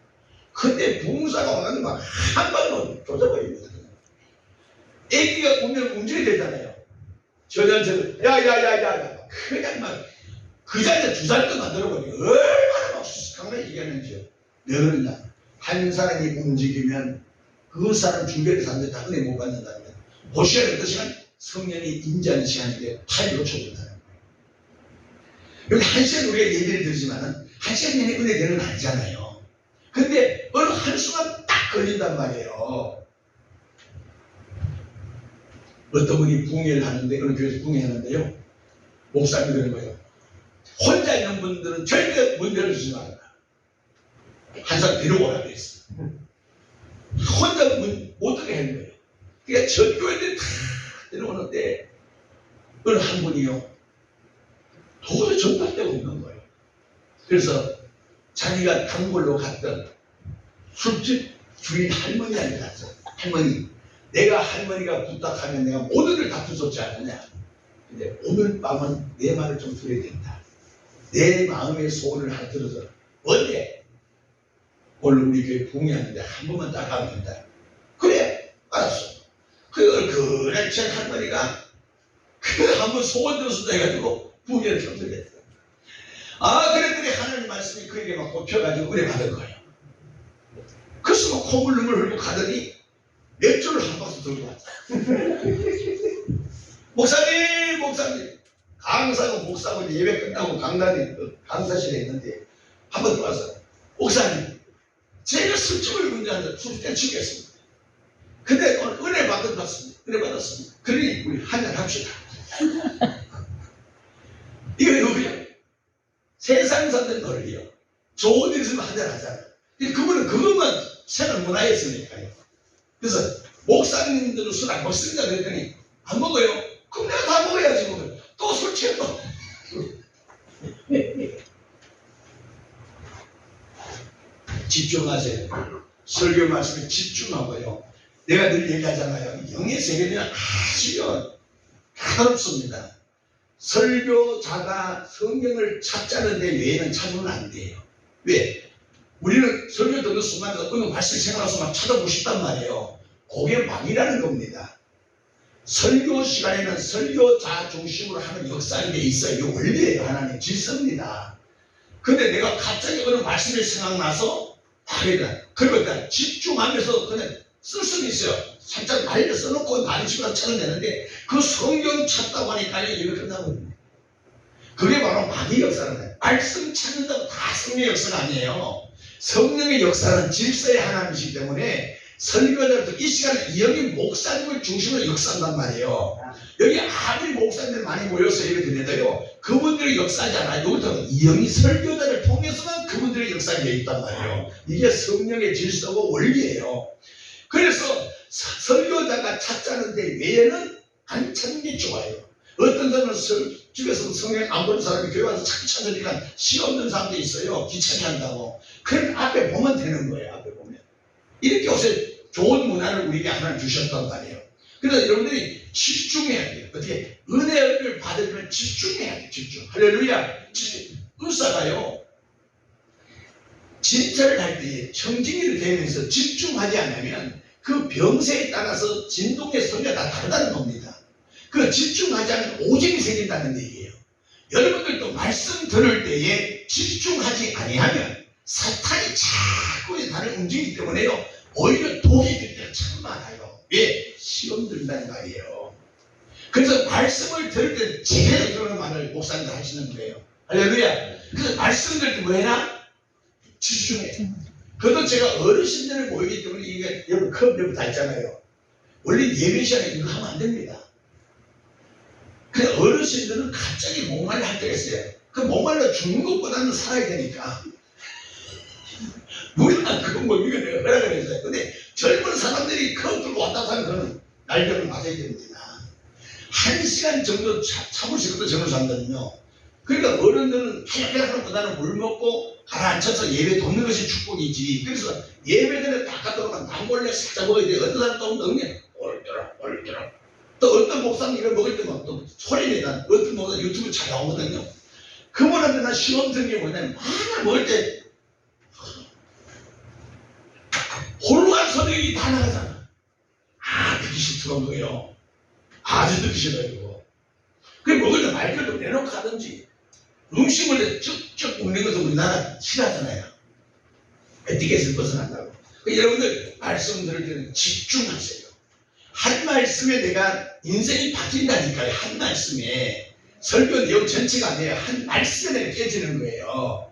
근데 봉사가 와가지고 막 한 방으로 조져버립니다. 애기가 오면 움직이게 되잖아요. 저한테는 야야야야 그냥 막 그 자리에 주사위도 만들어버리고 얼마나 막 강하게 얘기하는지요. 왜 그러냐? 한 사람이 움직이면 그 사람 준비해서 사람들 다 은혜 못 받는다면 보시야 어떤 시간? 성령이 임재하는 시간인데 8로 초된다는 거예요. 여기 한 시간 우리가 예배를 드리지만은 한 시간 내내 은혜 되는 건 아니잖아요. 근데 어느 한순간 딱 걸린단 말이에요. 어떤 분이 붕해를 하는데, 어느 교회에서 붕해하는데요. 목사님이 그런 거예요. 혼자 있는 분들은 절대 문 열어주지 말라. 한 사람 데려오라고 했어. 혼자 문 못 들게 하는 거예요. 그러니까 저 교회들 다 데려오는데, 어느 한 분이요. 도저히 전달되고 있는 거예요. 그래서 자기가 단골로 갔던 술집 주인 할머니한테 갔어. 할머니, 내가 할머니가 부탁하면 내가 모든 걸 다 부쉈지 않느냐. 근데 오늘 밤은 내 말을 좀 들어야 된다. 내 마음의 소원을 하나 들어서 원래 오늘 우리 교회 붕괴하는데 한 번만 딱 가면 된다. 그래, 알았어. 그래, 제 할머니가 한 번 소원 들었습니다 해가지고 붕괴를 경들겠다. 그랬더니 하나님 말씀이 그에게 막 꽂혀가지고 은혜 받은 거예요. 그래서 막 콧물눈물 흘리고 가더니 맥주를 한 박스 들고 왔다. 목사님, 강사고 목사고 예배 끝나고 강단에 강사실에 있는데 한 번 들어와서 목사님, 제가 술집을 운전하는데 술집을 치겠습니다. 근데 오늘 은혜 받았습니다. 그러니 우리 한잔 합시다. 이거 누구야? 세상 사는 논리요. 좋은 일 있으면 한잔 하잖아. 그분은 그것만 생활 문화였으니까요. 그래서 목사님들은 술 안 먹습니다 그랬더니 안 먹어요. 그럼 내가 다 먹어야지 뭐. 또 술 취해 또. 집중하세요. 설교 말씀에 집중하고요. 내가 늘 얘기하잖아요. 영의 세계는 아주 까다롭습니다. 설교자가 성경을 찾자는 데 외에는 찾으면 안 돼요. 왜? 우리는 설교 듣는 순간 어느 말씀 생각나서 막 찾아보고 싶단 말이에요. 그게 막이라는 겁니다. 설교 시간에는 설교자 중심으로 하는 역사인 게 있어요. 이게 원리예요. 하나님 질서입니다. 근데 내가 갑자기 어느 말씀이 생각나서 그러니까 집중하면서 그냥 쓸 수는 있어요. 살짝 말려 써놓고 다른 시간 찾아내는데 그 성경 찾다고 하니까 이거 끝나거든요. 그게 바로 마귀 역사라는 거예요. 말씀 찾는다고 다 성령의 역사가 아니에요. 성령의 역사는 질서의 하나님이시기 때문에 설교자들 이 시간에 여기 목사님을 중심으로 역사한단 말이에요. 여기 아무리 목사님들 많이 모여서 예배 드려도요, 그분들이 역사하지 않아요. 여기서 영이 설교자를 통해서만 그분들의 역사가 되어 있단 말이에요. 이게 성령의 질서고 원리예요. 그래서 설교자가 찾자는데 외에는 안 찾는 게 좋아요. 어떤 사람은 집에서 성경 안 보는 사람이 교회 와서 자꾸 찾으니까 시 없는 사람도 있어요. 귀찮게 한다고. 그럼 앞에 보면 되는 거예요. 앞에 보면. 이렇게 요새 좋은 문화를 우리에게 하나님 주셨단 말이에요. 그래서 여러분들이 집중해야 돼요. 어떻게? 은혜를 받으면 집중해야 돼요. 집중. 할렐루야. 의사가요, 진찰을 할 때에 청진기를 대면서 집중하지 않으면 그 병세에 따라서 진동의 소리가 다 다르다는 겁니다. 그 집중하지 않으면 오직이 생긴다는 얘기예요. 여러분들도 말씀 들을 때에 집중하지 아니하면 사탄이 자꾸 나를 움직이기 때문에요, 오히려 독이 될 때가 참 많아요. 왜? 시험 들다는 말이에요. 그래서 말씀을 들을 때 제대로 들으는 말을 목사님들 하시는 거예요. 할렐루야. 그래서 말씀 들을 때 뭐 해라? 집중해. 그것도 제가 어르신들을 모이기 때문에 이게 여러분 컵 여러분 다 있잖아요. 원래 예배 시간에 이거 하면 안 됩니다. 근데 어르신들은 갑자기 목말라 할 때가 있어요. 그 목말라 죽는 것보다는 살아야 되니까. 뭐야, 그건 뭐, 이거 내가 허락을 했어요. 근데 젊은 사람들이 컵 들고 왔다 갔다 하는 그런 날개를 맞아야 됩니다. 1시간 정도 참을 수 있거든요, 젊은 사람들은요. 그러니까 어른들은 하얗게 하는 것보다는 물 먹고 가라앉혀서 예배 돕는 것이 축복이지. 그래서 예배 전에 딱 갔다 오면 남몰래 살짝 먹어야 돼. 어떤 사람 또 먹으면 얼더라. 또 어떤 목사님 이걸 먹을 때만 또 소리 내다. 어떤 목사 유튜브 잘 나오거든요. 그분한테 나 시험 드는 게 뭐냐면, 하나 먹을 때 홀로한 소리가 다 나가잖아. 듣기 싫더라 거예요. 아주 듣기 싫어요, 그거. 그래, 먹을 때 말귀도 내놓고 하든지, 음식을 쭉쭉 먹는 것도 우리나라 싫어하잖아요. 에티켓을 벗어난다고. 여러분들 말씀 들을 때는 집중하세요. 한 말씀에 내가 인생이 바뀐다니까요. 한 말씀에. 설교 내용 전체가 아니에요. 한 말씀에 내가 깨지는 거예요.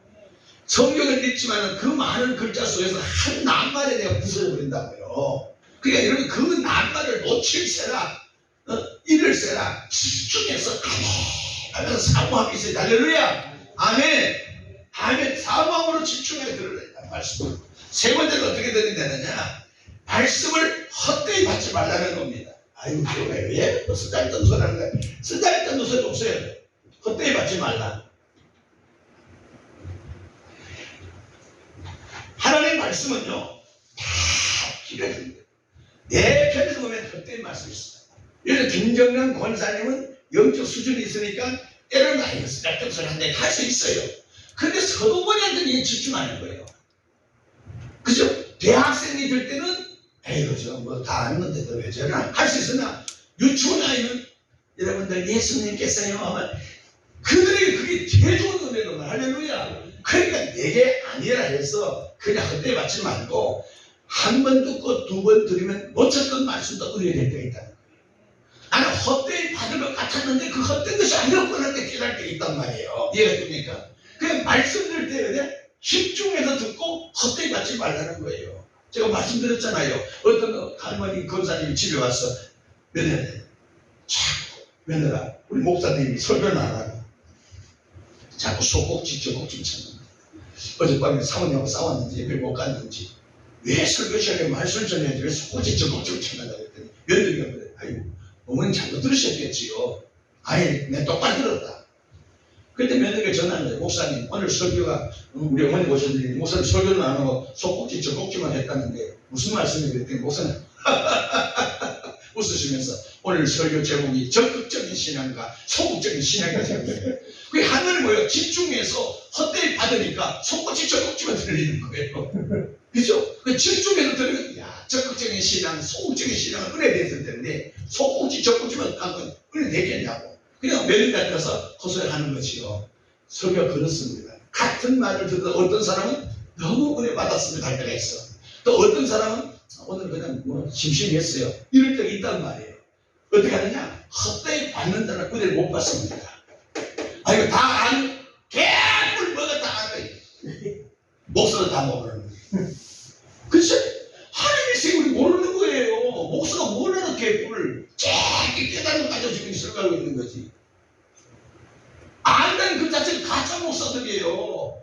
성경을 읽지만 그 많은 글자 속에서 한 낱말에 내가 부서져버린다고요. 그러니까 여러분 그 낱말을 놓칠세라, 이를 세라, 집중해서 하면서 사모함이 있어요. 할렐루야. 아멘. 아멘. 사모함으로 집중해서 들으라 말씀을. 세 번째는 어떻게 들으냐, 말씀을 헛되이 받지 말라는 겁니다. 아이고, 교회 왜 쓰잘데없는 소리 하는 거야? 쓰잘데없는 소리 없어요. 헛되이 받지 말라. 하나님의 말씀은요, 다 필요합니다. 내 편에서 보면 헛되이 말씀이 있어요. 예를 들어 김정남 권사님은 영적 수준이 있으니까 때로는 아이고 쓰잘데없는 소리 한다고 할 수 있어요. 그런데 서도머니한테는 이게 집중하는 거예요. 그죠? 대학생이 될 때는 에이구 저뭐다 아는데도 왜 저러나 할 수 있으나, 유치원 아이는 여러분들 예수님께서요 하면 그들에게 그게 제일 좋은 은혜로 말. 할렐루야. 그러니까 내게 아니라 해서 그냥 헛되이 받지 말고 한 번 듣고 두 번 들으면 놓쳤던 말씀도 은혜 될 때가 있다는 거예요. 나는 헛되이 받을 것 같았는데 그 헛된 것이 아니었구나 때 깨달을 때가 있단 말이에요. 이해가 됩니까? 그냥 말씀 들을 때 그냥 집중해서 듣고 헛되이 받지 말라는 거예요. 제가 말씀드렸잖아요. 어떤 할머니 권사님이 집에 와서 며느리 자꾸 며느라 우리 목사님이 설교를 안 하고 자꾸 소꼭지 저꼭지 찾는 거예요. 어젯밤에 사모님하고 싸웠는지 예배 못 갔는지 왜 설교 시간에 말씀을 전해야지 왜 소꼭지 저꼭지를 찾는다고 했더니 며느리가 그래. 아이고 어머니 잘못 들으셨겠지요. 아예 내가 똑바로 들었다. 그때 며느리가 전화한 거예요. 목사님 오늘 설교가 우리 어머니 오셨는데 목사님 설교는 안 하고 소꼭지 저꼭지만 했다는데 무슨 말씀이 그랬더니 목사님 웃으시면서 오늘 설교 제목이 적극적인 신앙과 소극적인 신앙이라고 생각해요. 그게 하늘은 뭐예요? 집중해서 헛되이 받으니까 소꼭지 저꼭지만 들리는 거예요. 그죠? 그 집중해서 들으면 야 적극적인 신앙, 소극적인 신앙은 은혜 됐을 텐데 소꼭지 저꼭지만 한 건 은혜 되겠냐고. 그냥 며느리가 들어서 헛소리하는 것이요. 설교가 그렇습니다. 같은 말을 듣던 어떤 사람은 너무 은혜 받았습니다 할 때가 있어. 또 어떤 사람은 오늘 그냥 뭐 심심했어요. 이럴 때가 있단 말이에요. 어떻게 하느냐? 헛되이 받는다는 은혜를 못 받습니다. 아 이거 다 아는 개뿔 먹었다 아는 거예요. 목사도 다 모르는 거예요. 그치? 하나님이 우리 모르는 거예요. 목사가 모르는 개뿔을 짧게 깨닫는 가지고 지금 설교하고 있는 거지. 안다는 그 자체가 가짜 목사들이에요.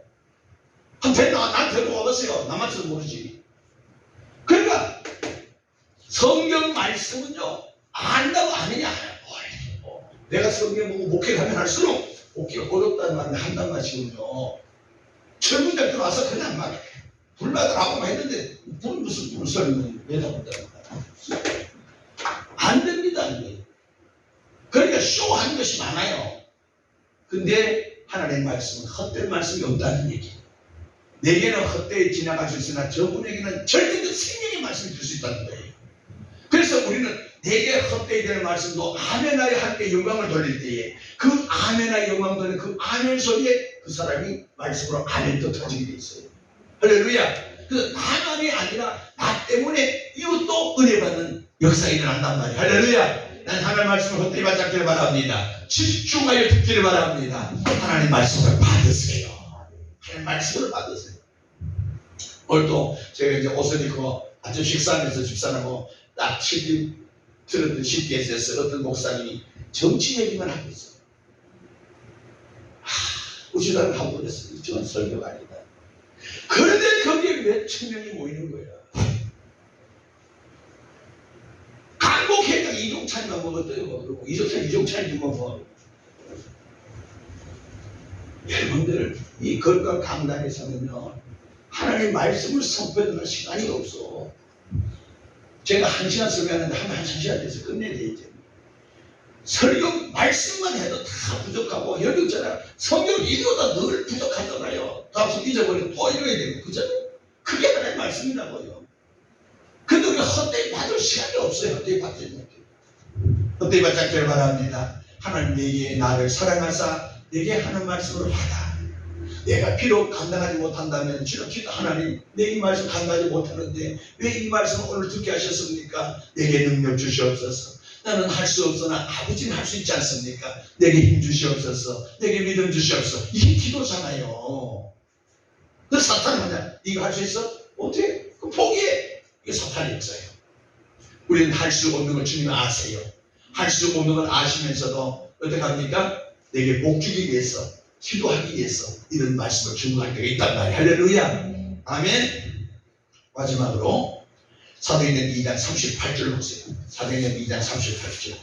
난 데리고 와보세요. 나만처럼 모르지. 그러니까 성경 말씀은요 안다고 아느냐. 내가 성경 보고 목회를 하면 할수록 목회가 어렵다는 말을 한단 말이군요. 철문대 들어와서 그냥 막 불나더라고만 했는데 무슨 불설은 왜 나온다는 거야. 안 됩니다. 우리가 쇼하는 것이 많아요. 근데 하나님의 말씀은 헛된 말씀이 없다는 얘기. 내게는 헛되이 지나갈 수 있으나 저분에게는 절대적 생명의 말씀을 줄 수 있다는 거예요. 그래서 우리는 내게 헛되이 되는 말씀도 아멘하여 함께 영광을 돌릴 때에 그 아멘하여 영광 돌리는 그 아멘 소리에 그 사람이 말씀으로 아멘도 터지게 돼 있어요. 할렐루야. 그 나만이 아니라 나 때문에 이웃도 은혜 받는 역사가 일어난단 말이에요. 할렐루야. 난 하나님 말씀을 헛되이 받지 않기를 바랍니다. 집중하여 듣기를 바랍니다. 하나님 말씀을 받으세요. 하나님 말씀을 받으세요. 오늘도 제가 이제 옷을 입고 아침 식사하면서 집사람하고 딱 CD 들었던 CDS에서 어떤 목사님이 정치 얘기만 하고 있어요. 우시다를 하고 그랬어요. 저건 설교가 아니다. 그런데 거기에 몇천 명이 모이는 거예요. 강북회장 이종찬이만 먹었대요. 그리고 이종찬이 뭐. 여러분들 이 거룩한 강단에서는요 하나님의 말씀을 선포해주는 시간이 없어. 제가 1시간 설교하는데 한 시간 돼서 끝내야 돼 이제. 설교 말씀만 해도 다 부족하고 여기 있잖아. 성경 읽어도 늘 부족하잖아요. 다시 잊어버리고 또 읽어야 되고 그죠? 그게 하나님의 말씀이라고요. 근데 우리가 헛되이 받을 시간이 없어요. 헛되이 받지 않기를 바랍니다. 하나님 내게 나를 사랑하사 내게 하는 말씀을 받아. 내가 비록 감당하지 못한다면 주여 기도 하나님 내 이 말씀 감당하지 못하는데 왜 이 말씀을 오늘 듣게 하셨습니까? 내게 능력 주시옵소서. 나는 할 수 없으나 아버지는 할 수 있지 않습니까? 내게 힘 주시옵소서. 내게 믿음 주시옵소서. 이게 기도잖아요. 그 사탄은 뭐냐? 이거 할 수 있어? 어떻게? 그럼 포기해. 이게 사탄이 없어요. 우리는 할 수 없는 걸 주님 아세요. 할 수 없는 걸 아시면서도 어떻게 합니까? 내게 복 주기 위해서 기도하기 위해서 이런 말씀을 준비할 때가 있단 말이에요. 할렐루야. 아멘. 마지막으로 사도행전 2장 38절 보세요. 사도행전 2장 38절.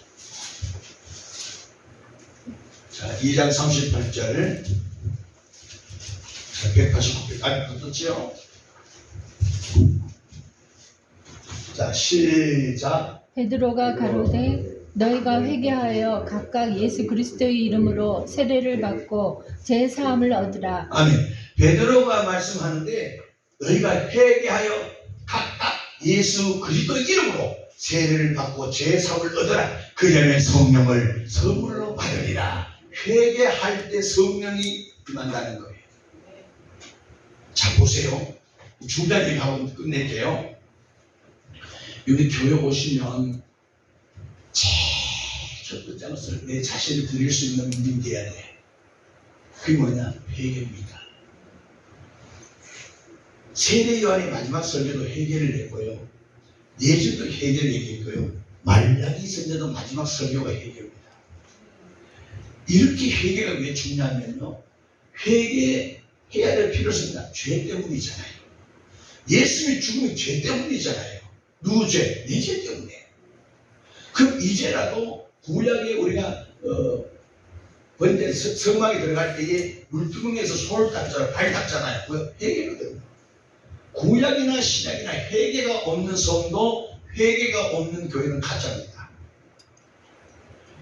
자, 2장 38절. 자, 189절. 붙었지요? 자, 시작. 베드로가 가로되 너희가 회개하여 각각 예수 그리스도의 이름으로 세례를 받고 제 사함을 얻으라. 아멘. 베드로가 말씀하는데 너희가 회개하여 각각 예수 그리스도의 이름으로 세례를 받고 제 사함을 얻으라. 그러면 성령을 선물로 받으리라. 회개할 때 성령이 임한다는 거예요. 자 보세요. 중단 얘기하고 끝낼게요. 여기 교회 오시면 첫 번째 것을 내 자신을 드릴 수 있는 믿음이 돼야 돼. 그게 뭐냐? 회개입니다. 세례 요한의 마지막 설교도 회개를 했고요. 예수도 회개를 얘기했고요. 말라기 선지자도 마지막 설교가 회개입니다. 이렇게 회개가 왜 중요하면요. 회개해야 될 필요성이다. 죄 때문이잖아요. 예수님이 죽음이 죄 때문이잖아요. 누구 죄? 내 죄 때문에. 그럼 이제라도 구약에 우리가 번제 성막에 들어갈 때에 물두멍에서 손을 닦잖아요. 발 닦잖아요. 그 회개거든요. 구약이나 신약이나 회개가 없는 성도, 회개가 없는 교회는 가짜입니다.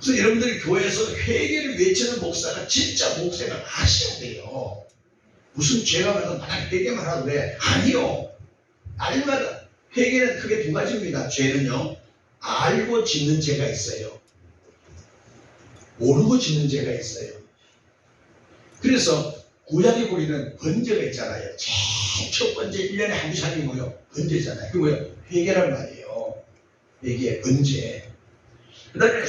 그래서 여러분들이 교회에서 회개를 외치는 목사가 진짜 목사가 하셔야 돼요. 무슨 죄가 많아서 막 회개만 하고 그래. 아니요. 날마다 회개는 크게 두 가지입니다. 죄는요. 알고 짓는 죄가 있어요. 모르고 짓는 죄가 있어요. 그래서 구약에 보이는 번제가 있잖아요. 제일 첫 번째 1년에 한 번씩 하는 게 뭐예요? 번제잖아요. 그게 뭐예요? 회개란 말이에요. 회개, 번제. 그 다음에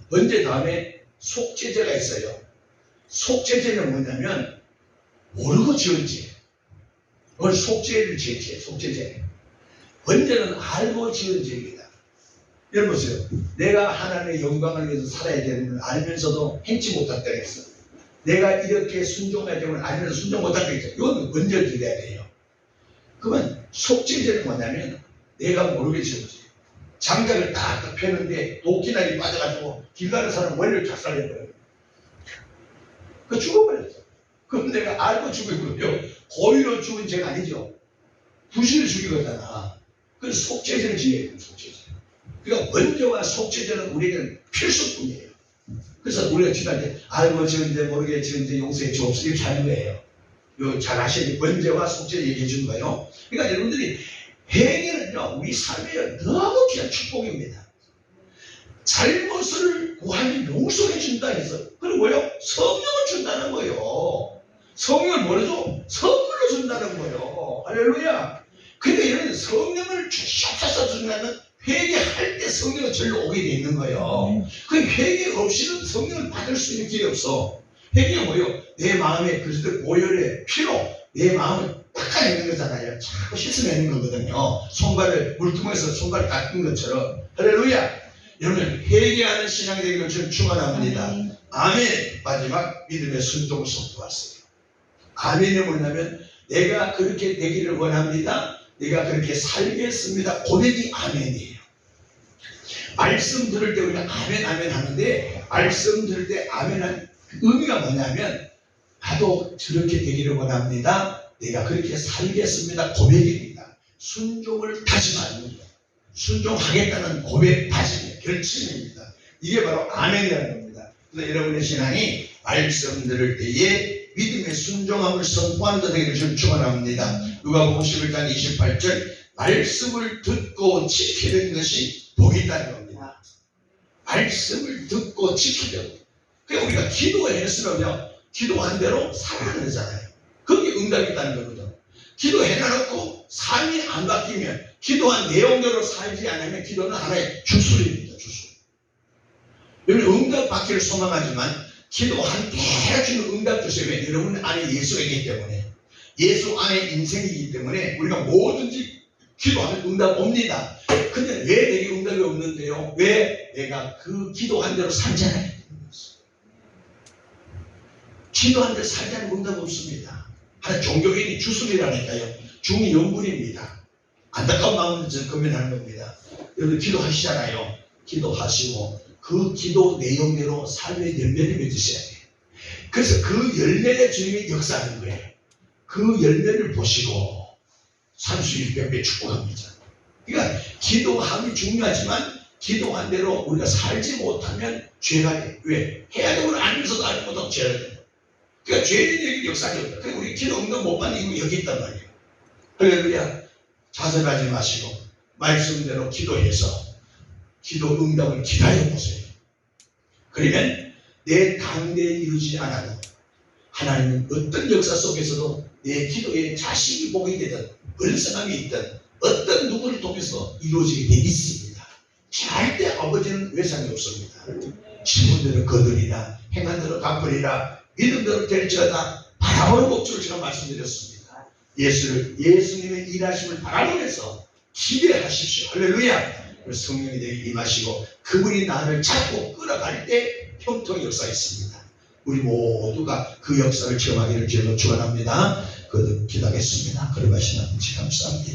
번제 다음에 속죄제가 있어요. 속죄제는 뭐냐면 모르고 지은 죄. 그걸 속죄를 지은 속죄제. 번제는 알고 지은 죄입니다. 여러분 보세요. 내가 하나님의 영광을 위해서 살아야 되는 걸 알면서도 행치 못했다 했어. 내가 이렇게 순종해야 되는 걸 알면서 순종 못했다 했죠. 이건 번제를 드려야 돼요. 그러면 속죄제는 뭐냐면 내가 모르게 지은 죄. 장작을 딱 펴는데 도끼날이 빠져가지고 길 가는 사람 머리를 작살내버려요. 그 죽어버렸어. 그럼 내가 알고 죽이고요. 고의로 죽은 죄가 아니죠. 부실을 죽이거잖아. 그래서 속죄제를 지어야 돼요. 속죄제. 그러니까 원죄와 속죄제는 우리에게는 필수품이에요. 그래서 우리가 기도할 때 아이고 저 이제 모르게 저 이제 용서해 주옵소서 이렇게 하는 거예요. 요 잘 아셔야 돼요. 원죄와 속죄 얘기해 주는 거예요. 그러니까 여러분들이 회개는요 우리 삶에 너무 귀한 축복입니다. 잘못을 구하면 용서해 준다 해서 그리고 뭐요? 성령을 준다는 거예요. 성령을 뭐죠? 선물로 준다는 거예요. 할렐루야. 그러니까 여러분 성령을 주시옵소서 준다는 회개할 때 성령은 절로 오게 돼 있는 거예요. 그 회개 없이는 성령을 받을 수 있는 길이 없어. 회개가 뭐예요? 내 마음에 그리스도 보혈의 피로 내 마음을 닦아내는 거잖아요. 자꾸 씻어내는 거거든요. 손발을 물구멍에서 손발 닦은 것처럼. 할렐루야. 여러분 회개하는 신앙이 되기를 저는 축원합니다. 아멘. 마지막 믿음의 순종을 선포하세요. 아멘이 뭐냐면 내가 그렇게 되기를 원합니다. 내가 그렇게 살겠습니다. 고백이 아멘이에요. 말씀 들을 때 우리가 아멘 아멘 하는데 말씀 들을 때 아멘한 의미가 뭐냐면 나도 저렇게 되기를 원합니다. 내가 그렇게 살겠습니다. 고백입니다. 순종을 다짐하는 거예요. 순종하겠다는 고백, 다짐, 결심입니다. 이게 바로 아멘이라는 겁니다. 그래서 여러분의 신앙이 말씀 들을 때에 믿음의 순종함을 선포하는 것 되기를 저는 축원합니다. 누가복음 11장 28절 말씀을 듣고 지키는 것이 복이 있다는 겁니다. 말씀을 듣고 지키려고. 그러니까 우리가 기도했으면요 기도한 대로 살아가는 거잖아요. 거기에 응답이 있다는 거거든. 기도해놔놓고 삶이 안 바뀌면 기도한 내용대로 살지 않으면 기도는 하나의 주술입니다. 주술. 여러분 응답 받기를 소망하지만 기도한 대로 주는 응답 주세요. 왜? 여러분 안에 예수가 있기 때문에 예수 안에 인생이기 때문에 우리가 뭐든지 기도하면 응답 옵니다. 근데 왜 내게 응답이 없는데요? 왜? 내가 그 기도한 대로 살지 않아요. 기도한 대로 살지 않으면 응답 없습니다. 하나 종교인이 주술이라니까요. 중연불입니다. 안타까운 마음을 건면하는 겁니다. 여러분 기도하시잖아요. 기도하시고 그 기도 내용대로 삶의 열매를 맺으셔야 돼요. 그래서 그 열매의 주님이 역사하는 거예요. 그 열매를 보시고 36배에 축복합니다. 그러니까 기도함이 중요하지만 기도한 대로 우리가 살지 못하면 죄가 돼. 왜? 해야 되고 알면서도 알지 못하면 죄가 돼. 그러니까 죄인 얘기 역사하죠. 그러니까 우리 기도 응답 못 받는 이유 여기 있단 말이에요. 할렐루야. 좌절하지 마시고 말씀대로 기도해서 기도 응답을 기다려보세요. 그러면 내 당대에 이루지 않아도 하나님은 어떤 역사 속에서도 내 기도에 자식이 복이 되든 번성함이 있든 어떤 누구를 통해서 이루어지게 돼 있습니다. 절대 아버지는 외상이 없습니다. 심은 대로 거두리라 행한 대로 갚으리라 믿음대로 될지어다 바라보는 목적을 제가 말씀드렸습니다. 예수님의 일하심을 바라보면서 기대하십시오. 할렐루야. 성령이 내게 임하시고 그분이 나를 잡고 끌어갈 때 형통의 역사가 있습니다. 우리 모두가 그 역사를 체험하기를 주로 축원합니다. 거듭 기도하겠습니다. 걸어가시는 아버지 감사합니다.